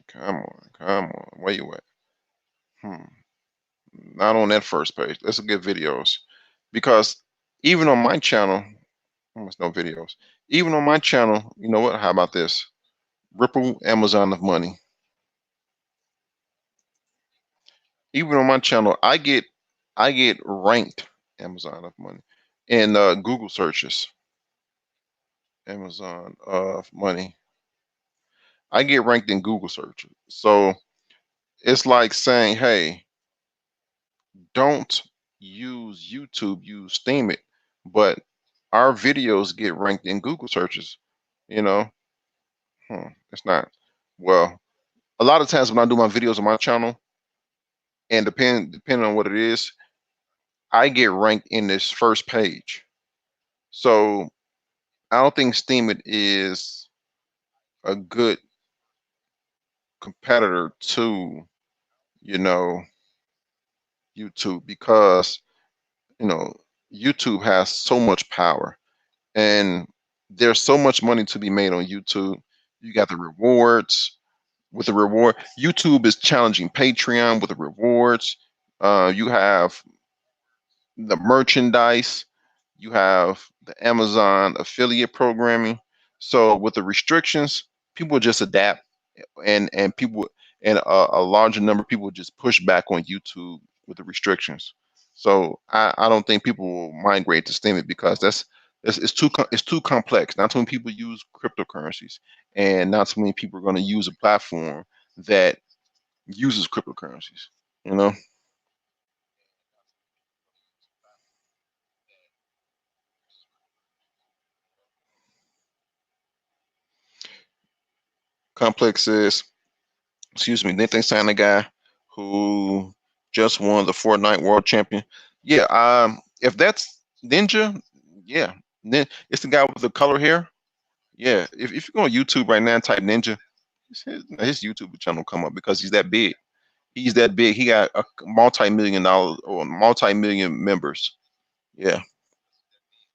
Come on, where you at? Not on that first page. Let's get videos, because even on my channel, almost no videos. Even on my channel, you know what? How about this? Ripple Amazon of money. Even on my channel, I get ranked Amazon of money in Google searches. Amazon of money. I get ranked in Google searches. So it's like saying, hey, don't use YouTube, use Steemit, but our videos get ranked in Google searches. You know, it's not. Well, a lot of times when I do my videos on my channel, and depending on what it is, I get ranked in this first page. So I don't think Steemit is a good competitor to, YouTube, because, YouTube has so much power and there's so much money to be made on YouTube. You got the rewards. With the reward, YouTube is challenging Patreon with the rewards. You have the merchandise, you have the Amazon affiliate programming. So with the restrictions, people just adapt, and people, and a larger number of people just push back on YouTube with the restrictions. So I don't think people will migrate to Steemit because it's too complex. Not too many people use cryptocurrencies, and not too many people are going to use a platform that uses cryptocurrencies. You know, complex is, excuse me, didn't they sign a guy who just won the Fortnite World Champion? Yeah, if that's Ninja, yeah, then it's the guy with the color hair. Yeah, if you go on YouTube right now and type Ninja, his YouTube channel come up because he's that big. He's that big. He got a multi-million-dollar or multi-million members. Yeah,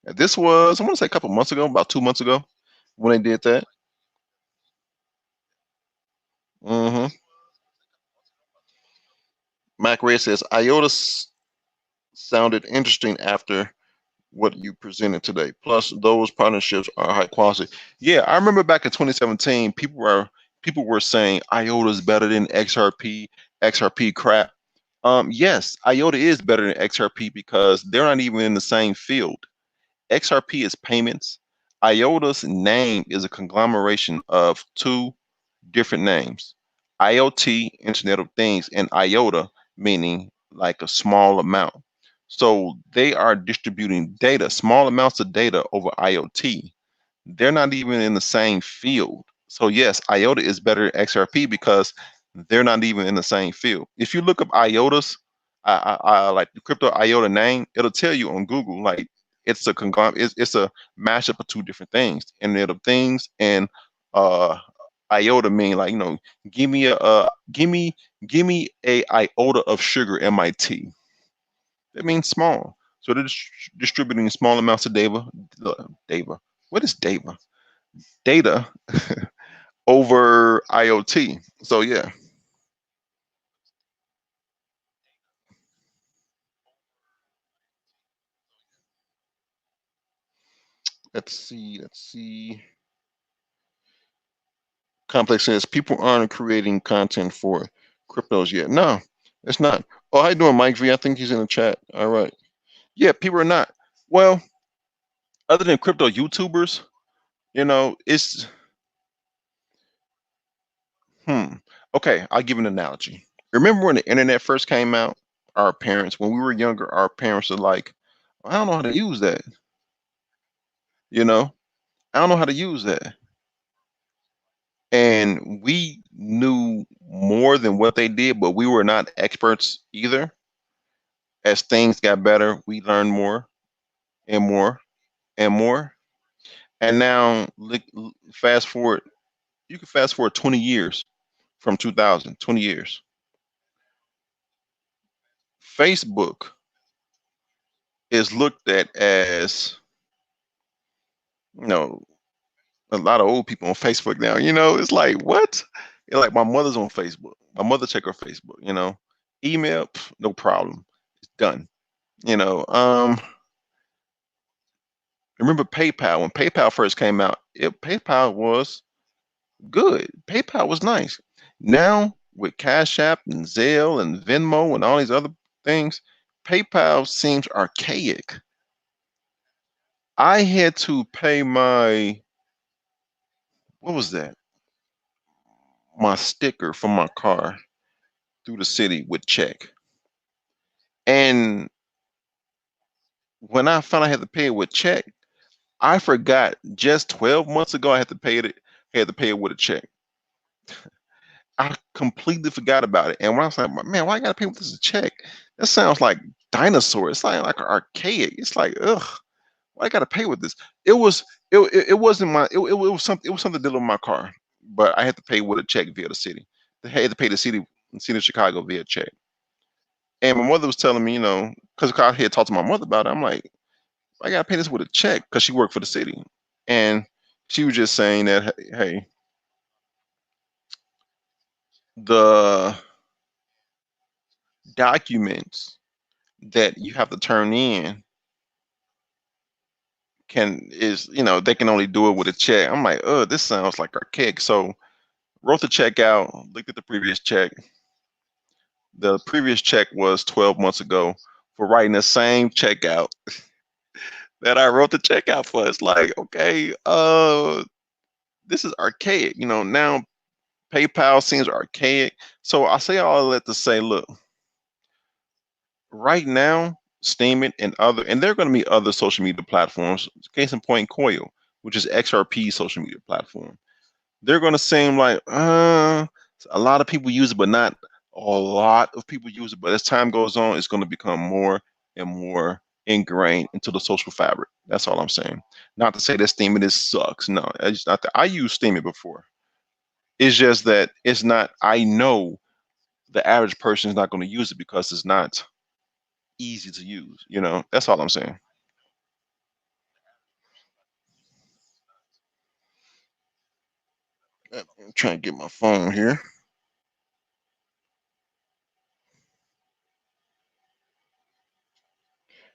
this was, I want to say, a couple months ago, about 2 months ago, when they did that. Mac Red says IOTA sounded interesting after what you presented today. Plus, those partnerships are high quality. Yeah, I remember back in 2017, people were saying IOTA is better than XRP. XRP crap. Yes, IOTA is better than XRP because they're not even in the same field. XRP is payments. IOTA's name is a conglomeration of two different names: IoT, Internet of Things, and IOTA, meaning like a small amount. So they are distributing data, small amounts of data over IoT. They're not even in the same field. So yes, IOTA is better than XRP because they're not even in the same field. If you look up IOTAs, I like the crypto IOTA name, it'll tell you on Google like it's a conglomerate, it's a mashup of two different things, Internet of Things and uh IOTA mean like give me give me a iota of sugar MIT. That means small. So they're distributing small amounts of data. What is data? Data over IoT. So yeah, let's see. Complex says people aren't creating content for cryptos yet. No, it's not. Oh, how you doing, Mike V? I think he's in the chat. All right. Yeah, people are not. Well, other than crypto YouTubers, it's hmm. Okay, I'll give an analogy. Remember when the internet first came out? Our parents, when we were younger, our parents are like, I don't know how to use that. You know, I don't know how to use that. And we knew more than what they did, but we were not experts either. As things got better, we learned more and more and more. And now, fast forward, you can fast forward 20 years from 2000, 20 years. Facebook is looked at as, you know, a lot of old people on Facebook now. It's like, what? Like my mother's on Facebook. My mother check her Facebook. Email, no problem. It's done. You know, um, Remember PayPal? When PayPal first came out, PayPal was good. PayPal was nice. Now with Cash App and Zelle and Venmo and all these other things, PayPal seems archaic. I had to pay what was that? My sticker for my car through the city with check. And when I found I had to pay it with check, I forgot just 12 months ago I had to pay it with a check. I completely forgot about it. And when I was like, man, why I gotta pay with this check? That sounds like dinosaur. It's like archaic. It's like, ugh, why I gotta pay with this? It was it wasn't it was something to do with my car, but I had to pay with a check via the city. I had to pay the city of Chicago via check. And my mother was telling me, because I had talked to my mother about it. I'm like, I gotta pay this with a check because she worked for the city, and she was just saying that, hey, the documents that you have to turn in they can only do it with a check. I'm like, oh, this sounds like archaic. So wrote the check out, looked at the previous check. The previous check was 12 months ago for writing the same check out that I wrote the check out for. It's like, okay, this is archaic. Now PayPal seems archaic. So I say all that to say, look, right now, Steam it and there are going to be other social media platforms. Case in point, Coil, which is XRP social media platform. They're going to seem like a lot of people use it, but not a lot of people use it. But as time goes on, it's going to become more and more ingrained into the social fabric. That's all I'm saying. Not to say that Steam it sucks. No, it's not that. I used Steam it before. It's just that it's not. I know the average person is not going to use it because it's not easy to use. That's all I'm saying. I'm trying to get my phone here.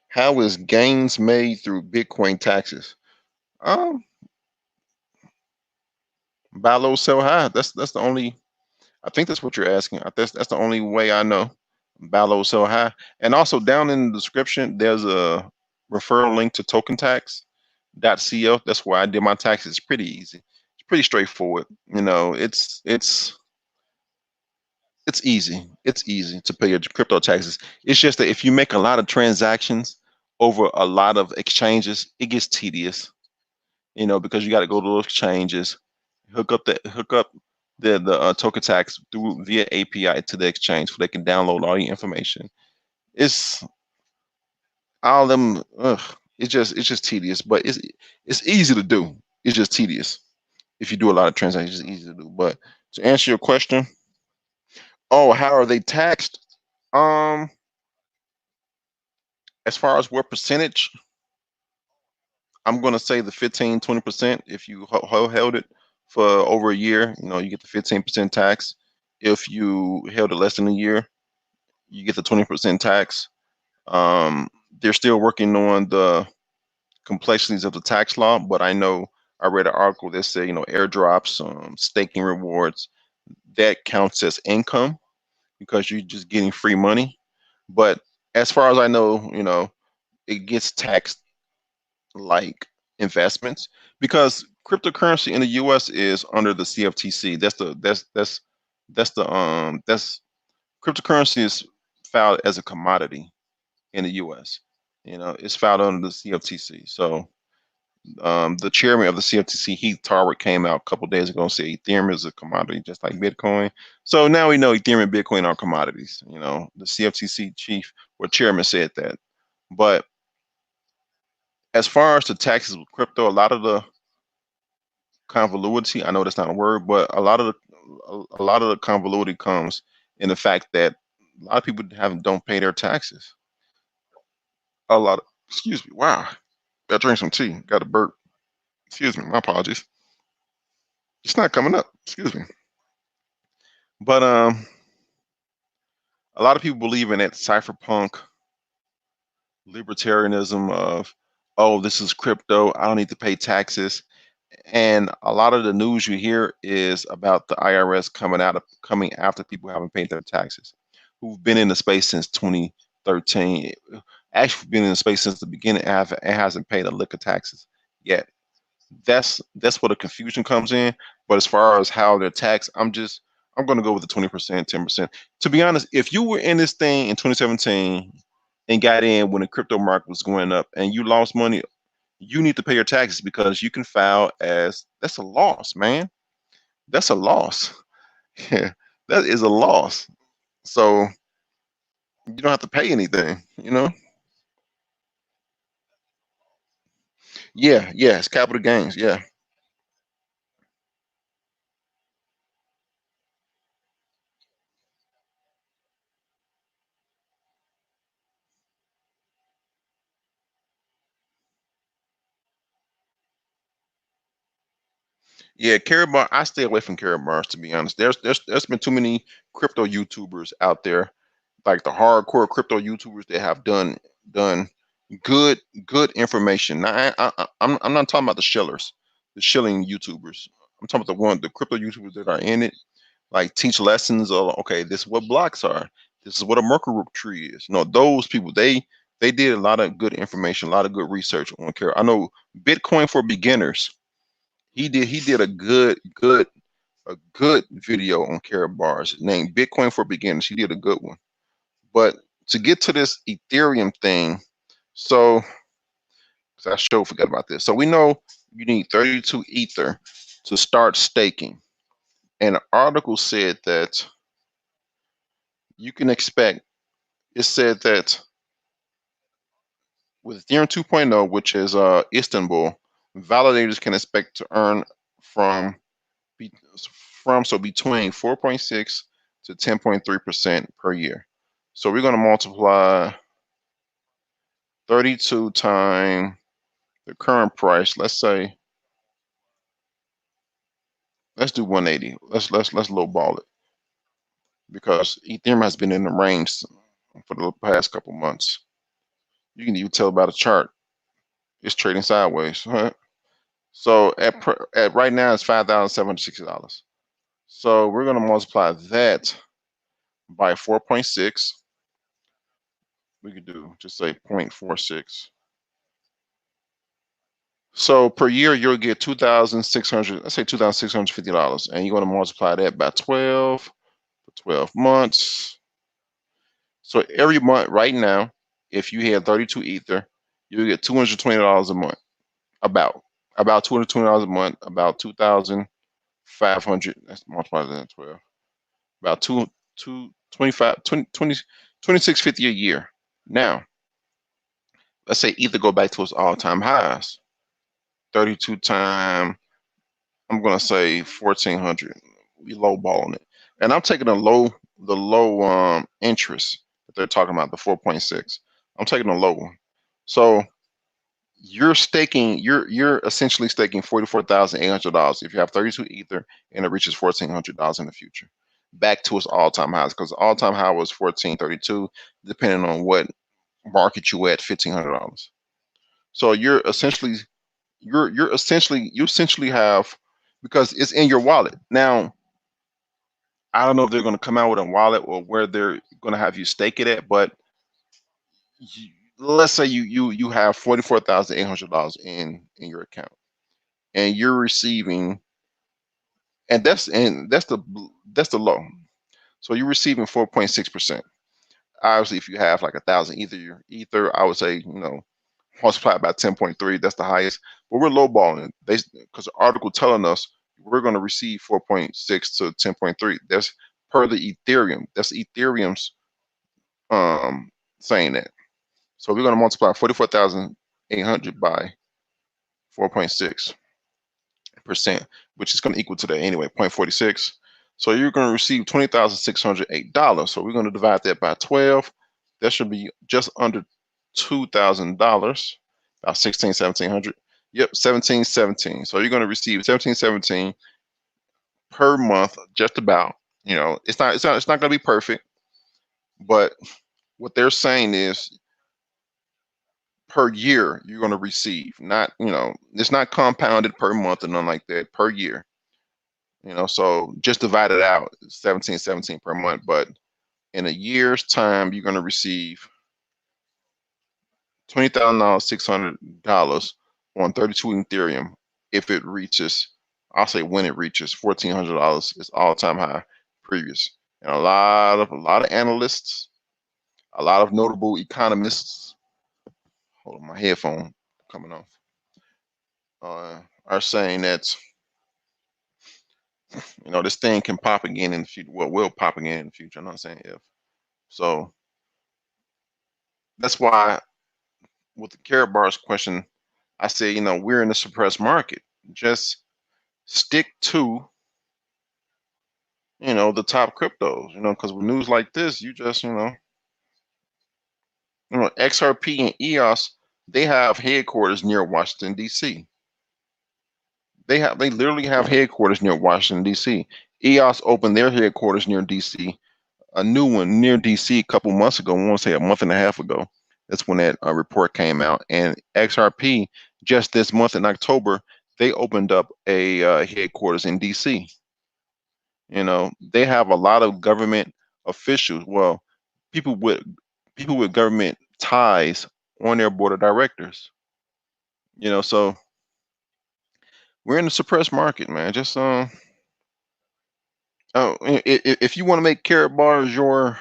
How is gains made through Bitcoin taxes? Um, Buy low, sell high. That's the only. I think that's what you're asking. That's the only way I know. Buy low, sell high. And also down in the description, there's a referral link to token.tax.co. That's where I did my taxes. It's pretty easy. It's pretty straightforward. It's It's easy. It's easy to pay your crypto taxes. It's just that if you make a lot of transactions over a lot of exchanges, it gets tedious, because you got to go to those exchanges, hook up the token tax through via API to the exchange so they can download all your information. It's all them. Ugh, it's just tedious, but it's easy to do. It's just tedious if you do a lot of transactions. It's easy to do. But to answer your question, oh, how are they taxed? Um, as far as what percentage, I'm going to say the 15-20%. If you held it for over a year, you get the 15% tax. If you held it less than a year, you get the 20% tax. They're still working on the complexities of the tax law, but I read an article that said, airdrops, staking rewards, that counts as income because you're just getting free money. But as far as I know, it gets taxed like investments because cryptocurrency in the US is under the CFTC. That's cryptocurrency is filed as a commodity in the US. It's filed under the CFTC. So the chairman of the CFTC, Heath Tarward, came out a couple days ago and said Ethereum is a commodity just like Bitcoin. So now we know Ethereum and Bitcoin are commodities. The CFTC chief or chairman said that. But as far as the taxes with crypto, a lot of the convoluity, I know that's not a word, but a lot of the convoluity comes in the fact that a lot of people don't pay their taxes. Excuse me, wow. Got to drink some tea. Got to burp. Excuse me, my apologies. It's not coming up. Excuse me. But a lot of people believe in that cypherpunk libertarianism of, oh, this is crypto. I don't need to pay taxes. And a lot of the news you hear is about the IRS coming after people who haven't paid their taxes, who've been in the space since 2013. Actually, been in the space since the beginning and hasn't paid a lick of taxes yet. That's where the confusion comes in. But as far as how they're taxed, I'm going to go with the 20%, 10%. To be honest, if you were in this thing in 2017 and got in when the crypto market was going up and you lost money, you need to pay your taxes because you can file as that's a loss, man. That's a loss. Yeah, that is a loss. So you don't have to pay anything. Yeah, it's capital gains. Yeah. Yeah, Karatbar. I stay away from Karatbars to be honest. There's been too many crypto YouTubers out there, like the hardcore crypto YouTubers that have done good information. Now, I'm not talking about the shillers, the shilling YouTubers. I'm talking about the crypto YouTubers that are in it, like teach lessons of, okay, this is what blocks are. This is what a Merkle root tree is. Those people, they did a lot of good information, a lot of good research on Car. I know Bitcoin for beginners. He did a good video on Karatbars named Bitcoin for Beginners. He did a good one. But to get to this Ethereum thing, so 'cause I sure forgot about this. So we know you need 32 Ether to start staking. And the article said that you can expect, it said that with Ethereum 2.0, which is Istanbul, validators can expect to earn from be, between 4.6 to 10.3% per year. So we're going to multiply 32 times the current price. Let's do 180. Let's lowball it because Ethereum has been in the range for the past couple months. You can even tell by the chart; it's trading sideways. Right? So at right now it's $5,760. So we're going to multiply that by 4.6. We could do just say 0.46. So per year you'll get 2,600. Let's say $2,650, and you're going to multiply that by 12. 12 months. So every month right now, if you had 32 Ether, you get $220 a month. About $220 a month, about 2,500. That's multiplied by 12. About 25, 20, 2650 a year. Now, let's say Ether go back to its all-time highs. 32 times, I'm gonna say 1,400. We lowballing it, and I'm taking the low interest that they're talking about, the 4.6. I'm taking the low one. So you're essentially staking $44,800 if you have 32 Ether and it reaches $1,400 in the future, back to its all-time highs, because all-time high was 1,432, depending on what market you at, $1,500. So you essentially have, because it's in your wallet. Now, I don't know if they're going to come out with a wallet or where they're going to have you stake it at, but let's say you have $44,800 in your account, and you're receiving, and that's the low. So you're receiving 4.6%. Obviously, if you have like 1,000 ether, I would say, multiply by 10.3. That's the highest. But we're lowballing it. Because the article telling us we're going to receive 4.6 to 10.3. That's per the Ethereum. That's Ethereum's saying that. So we're going to multiply 44,800 by 4.6%, which is going to equal to that anyway, 0.46. So you're going to receive $20,608. So we're going to divide that by 12. That should be just under $2,000, about 1,700. Yep, 1,717. So you're going to receive 1,717 per month, just about. It's not going to be perfect, but what they're saying is per year you're going to receive, not, it's not compounded per month or nothing like that, per year. So just divide it out, 1,717 per month. But in a year's time, you're going to receive $20,600 on 32 Ethereum if it reaches, I'll say when it reaches $1,400, it's all-time high previous. And a lot of analysts, a lot of notable economists, hold on, my headphone coming off, are saying that this thing can pop again in the future. Well, will pop again in the future. I'm not saying if. So that's why with the Karatbars question, I say, we're in a suppressed market. Just stick to, the top cryptos, because with news like this, you just, XRP and EOS, they have headquarters near Washington, D.C. They literally have headquarters near Washington, D.C. EOS opened their headquarters near D.C. A new one near DC a couple months ago. I want to say a month and a half ago. That's when that report came out. And XRP, just this month in October, they opened up a headquarters in DC. They have a lot of government officials. Well, people with government ties on their board of directors. So we're in a suppressed market, man. Just if you want to make Karatbars your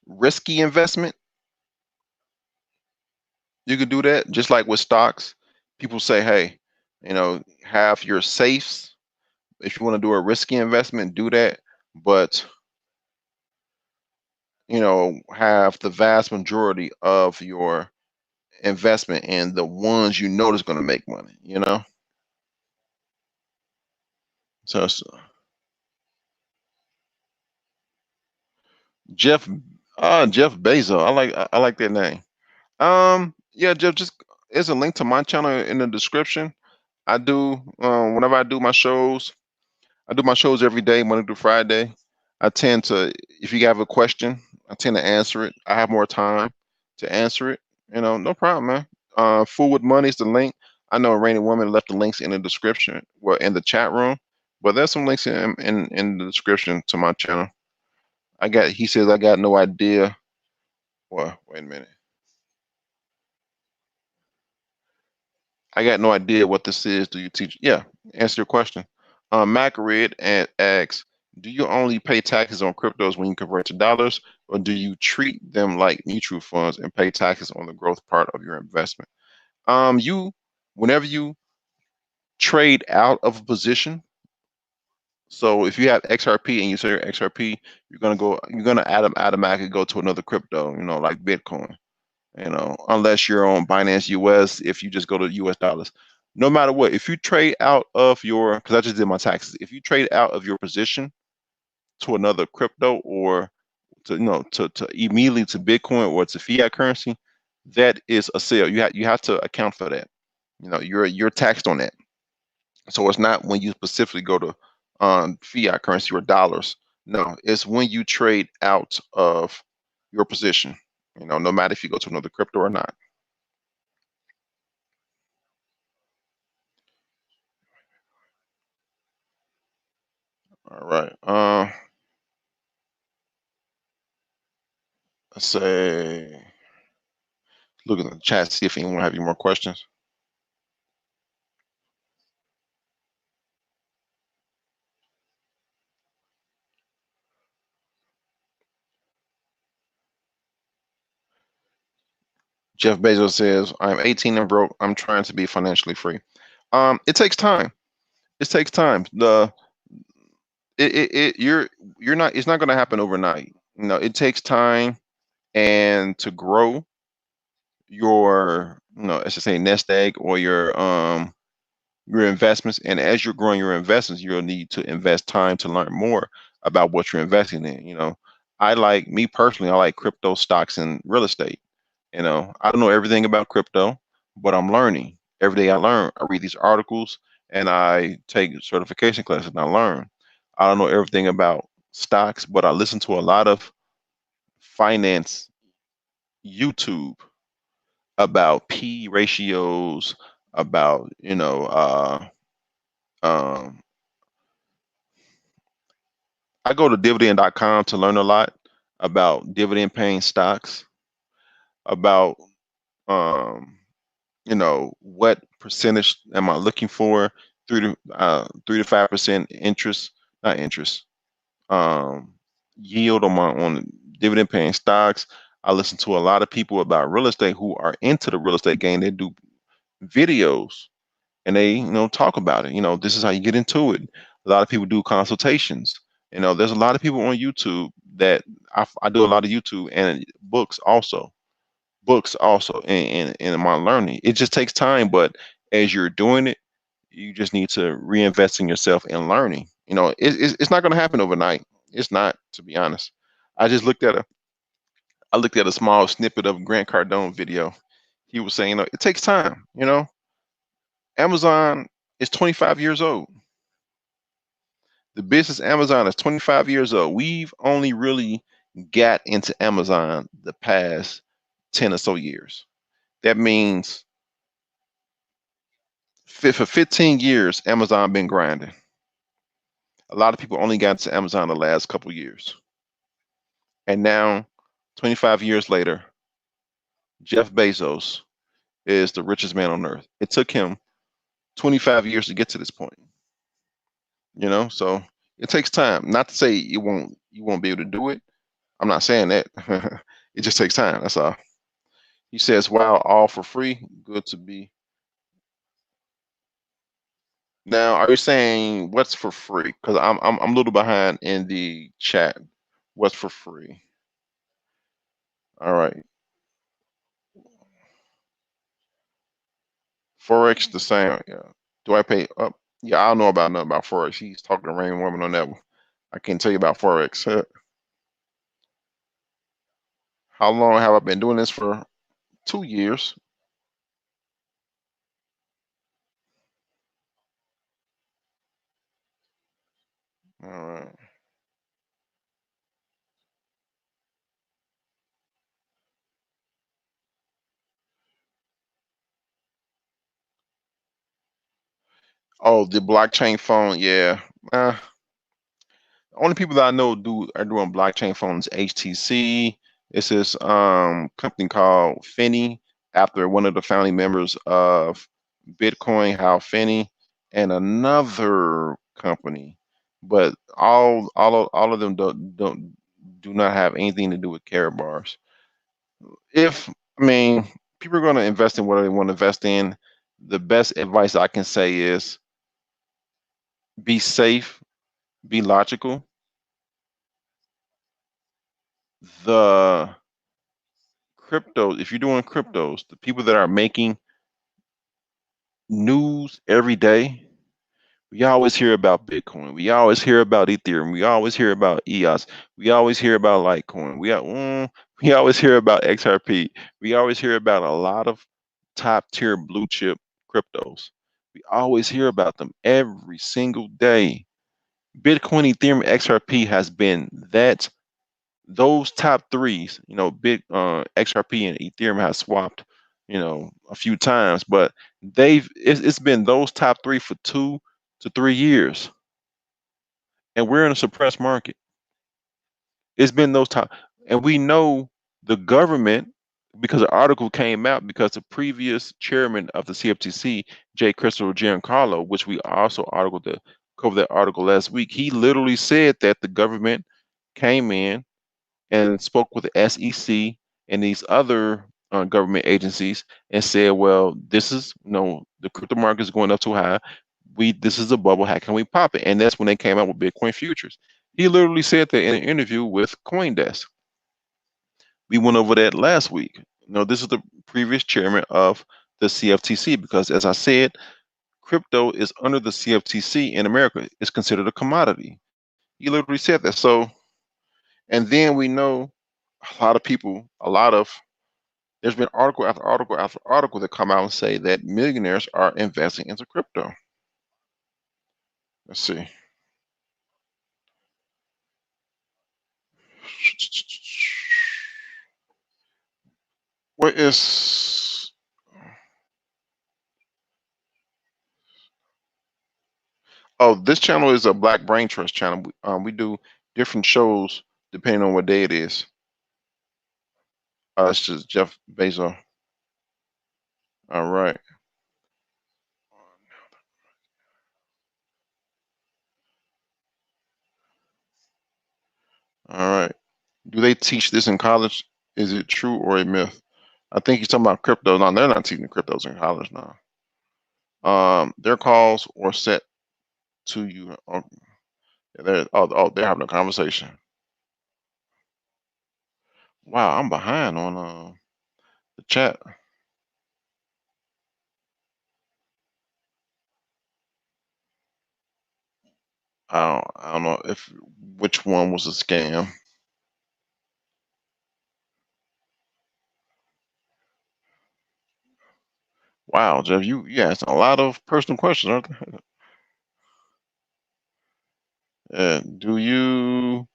risky investment, you could do that. Just like with stocks, people say, hey, have your safes. If you want to do a risky investment, do that. But, have the vast majority of your investment in the ones that's going to make money, So Jeff Bezos. I like that name. Yeah, Jeff, just there's a link to my channel in the description. I do whenever I do my shows. I do my shows every day, Monday through Friday. I tend to, if you have a question, I tend to answer it. I have more time to answer it. No problem, man. Food with Money is the link. I know Rainy Woman left the links in the description, well, in the chat room, but there's some links in the description to my channel. He says, I got no idea. Well, wait a minute. I got no idea what this is. Do you teach? Yeah, answer your question. Macrid asks, Do you only pay taxes on cryptos when you convert to dollars, or do you treat them like mutual funds and pay taxes on the growth part of your investment? Whenever you trade out of a position, so if you have XRP and you sell your XRP, you're gonna automatically go to another crypto, like Bitcoin, unless you're on Binance US, if you just go to US dollars. No matter what, if you trade out of because I just did my taxes, if you trade out of your position to another crypto, or to immediately to Bitcoin or to fiat currency, that is a sale. You have to account for that. You're taxed on that. So it's not when you specifically go to fiat currency or dollars. No, it's when you trade out of your position. No matter if you go to another crypto or not. All right. Let's say, look at the chat, see if anyone have any more questions. Jeff Bezos says, "I'm 18 and broke. I'm trying to be financially free." It takes time. It takes time. You're not. It's not going to happen overnight. It takes time, and to grow your, let's just say nest egg, or your investments. And as you're growing your investments, you'll need to invest time to learn more about what you're investing in. Me personally, I like crypto, stocks, and real estate. I don't know everything about crypto, but I'm learning. Every day I learn. I read these articles and I take certification classes and I learn. I don't know everything about stocks, but I listen to a lot of finance YouTube about P ratios, about, um, I go to dividend.com to learn a lot about dividend paying stocks, about, um, what percentage am I looking for? 3 to 5% interest, not interest, um, yield on dividend paying stocks. I listen to a lot of people about real estate who are into the real estate game. They do videos and they, talk about it. This is how you get into it. A lot of people do consultations. There's a lot of people on YouTube that I do a lot of YouTube and books also in my learning. It just takes time, but as you're doing it, you just need to reinvest in yourself and learning. It's not going to happen overnight. It's not, to be honest. I just looked at a small snippet of Grant Cardone video. He was saying, it takes time. Amazon is 25 years old. The business Amazon is 25 years old. We've only really got into Amazon the past 10 or so years. That means for 15 years, Amazon been grinding. A lot of people only got to Amazon the last couple years. And now, 25 years later, Jeff Bezos is the richest man on earth. It took him 25 years to get to this point. So it takes time. Not to say you won't be able to do it. I'm not saying that. It just takes time. That's all. He says, "Wow, all for free. Good to be." Now, are you saying what's for free? Because I'm a little behind in the chat. What's for free? All right. Forex the same. Yeah. Do I pay up? Yeah, I don't know about nothing about Forex. He's talking to Rain Woman on that one. I can't tell you about Forex. How long have I been doing this for? 2 years. All right. Oh, the blockchain phone. Yeah. Only people that I know are doing blockchain phones. HTC. It's this company called Finney, after one of the founding members of Bitcoin, Hal Finney, and another company. but all of them do not have anything to do with carrot bars. If I mean, people are going to invest in what they want to invest in. The best advice I can say is be safe, be logical. The crypto, if you're doing cryptos, the people that are making news every day, we always hear about Bitcoin. We always hear about Ethereum. We always hear about EOS. We always hear about Litecoin. We always hear about XRP. We always hear about a lot of top tier blue chip cryptos. We always hear about them every single day. Bitcoin, Ethereum, XRP has been that those top threes. Big XRP and Ethereum has swapped, a few times, but it's been those top three for 2 to 3 years, and we're in a suppressed market. It's been those top, and we know the government, because an article came out because the previous chairman of the CFTC, J. Crystal Giancarlo, which we also covered that article last week, he literally said that the government came in and spoke with the SEC and these other government agencies and said, well, this is the crypto market is going up too high. This is a bubble. How can we pop it? And that's when they came out with Bitcoin futures. He literally said that in an interview with CoinDesk. We went over that last week. This is the previous chairman of the CFTC because, as I said, crypto is under the CFTC in America. It's considered a commodity. He literally said that. So, and then we know a lot of people, there's been article after article after article that come out and say that millionaires are investing into crypto. Let's see. What is? Oh, this channel is a Black Brain Trust channel. We do different shows depending on what day it is. It's just Jeff Bezos. All right. All right. Do they teach this in college? Is it true or a myth? I think he's talking about crypto. No, they're not teaching cryptos in college now. Their calls are set to you. They're having a conversation. Wow, I'm behind on the chat. I don't know which one was a scam. Wow, Jeff, you asked a lot of personal questions, aren't there? Do you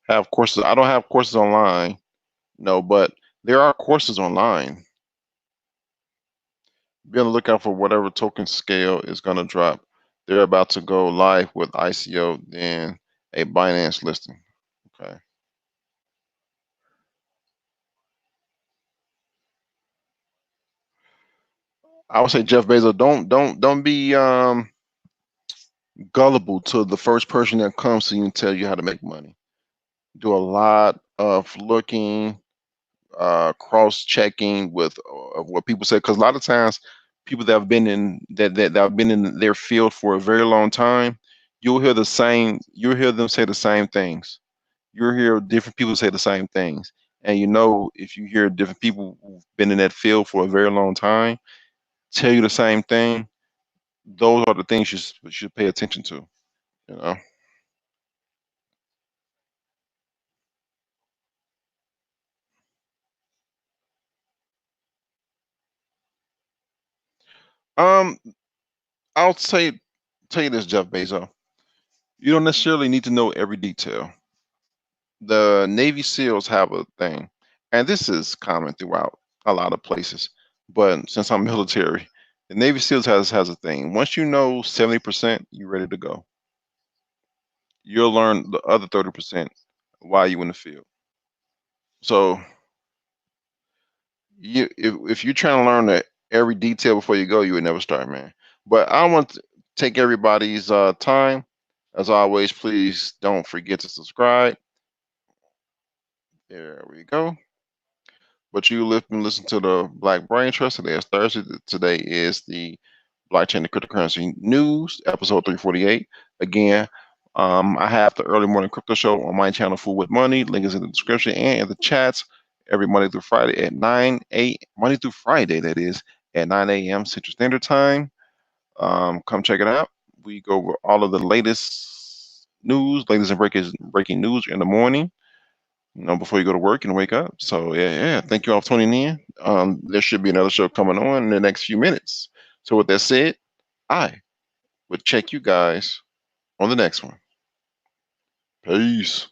have courses? I don't have courses online, no, but there are courses online. Be on the lookout for whatever token scale is going to drop. They're about to go live with ICO, then a Binance listing. Okay. I would say Jeff Bezos, don't be gullible to the first person that comes to you and tell you how to make money. Do a lot of looking, cross-checking with what people say, because a lot of times people that have been in that have been in their field for a very long time, you'll hear them say the same things. You'll hear different people say the same things, and if you hear different people who've been in that field for a very long time tell you the same thing, those are the things you should pay attention to. You know. Um, I'll tell you this, Jeff Bezos. You don't necessarily need to know every detail. The Navy SEALs have a thing, and this is common throughout a lot of places. But since I'm military, the Navy SEALs has a thing. Once you know 70%, you're ready to go. You'll learn the other 30% while you in the field. So if you're trying to learn every detail before you go, you would never start, man. But I don't want to take everybody's time. As always, please don't forget to subscribe. There we go. But you listen to the Black Brain Trust. Today is Thursday. Today is the blockchain and cryptocurrency news, episode 348. Again, I have the early morning crypto show on my channel, Food with Money. Link is in the description and in the chats every Monday through Friday at 9 a.m. Monday through Friday, that is, at 9 a.m. Central Standard Time. Come check it out. We go over all of the latest news, latest and breaking news in the morning, before you go to work and wake up. So yeah. Thank you all for tuning in. There should be another show coming on in the next few minutes. So with that said, I will check you guys on the next one. Peace.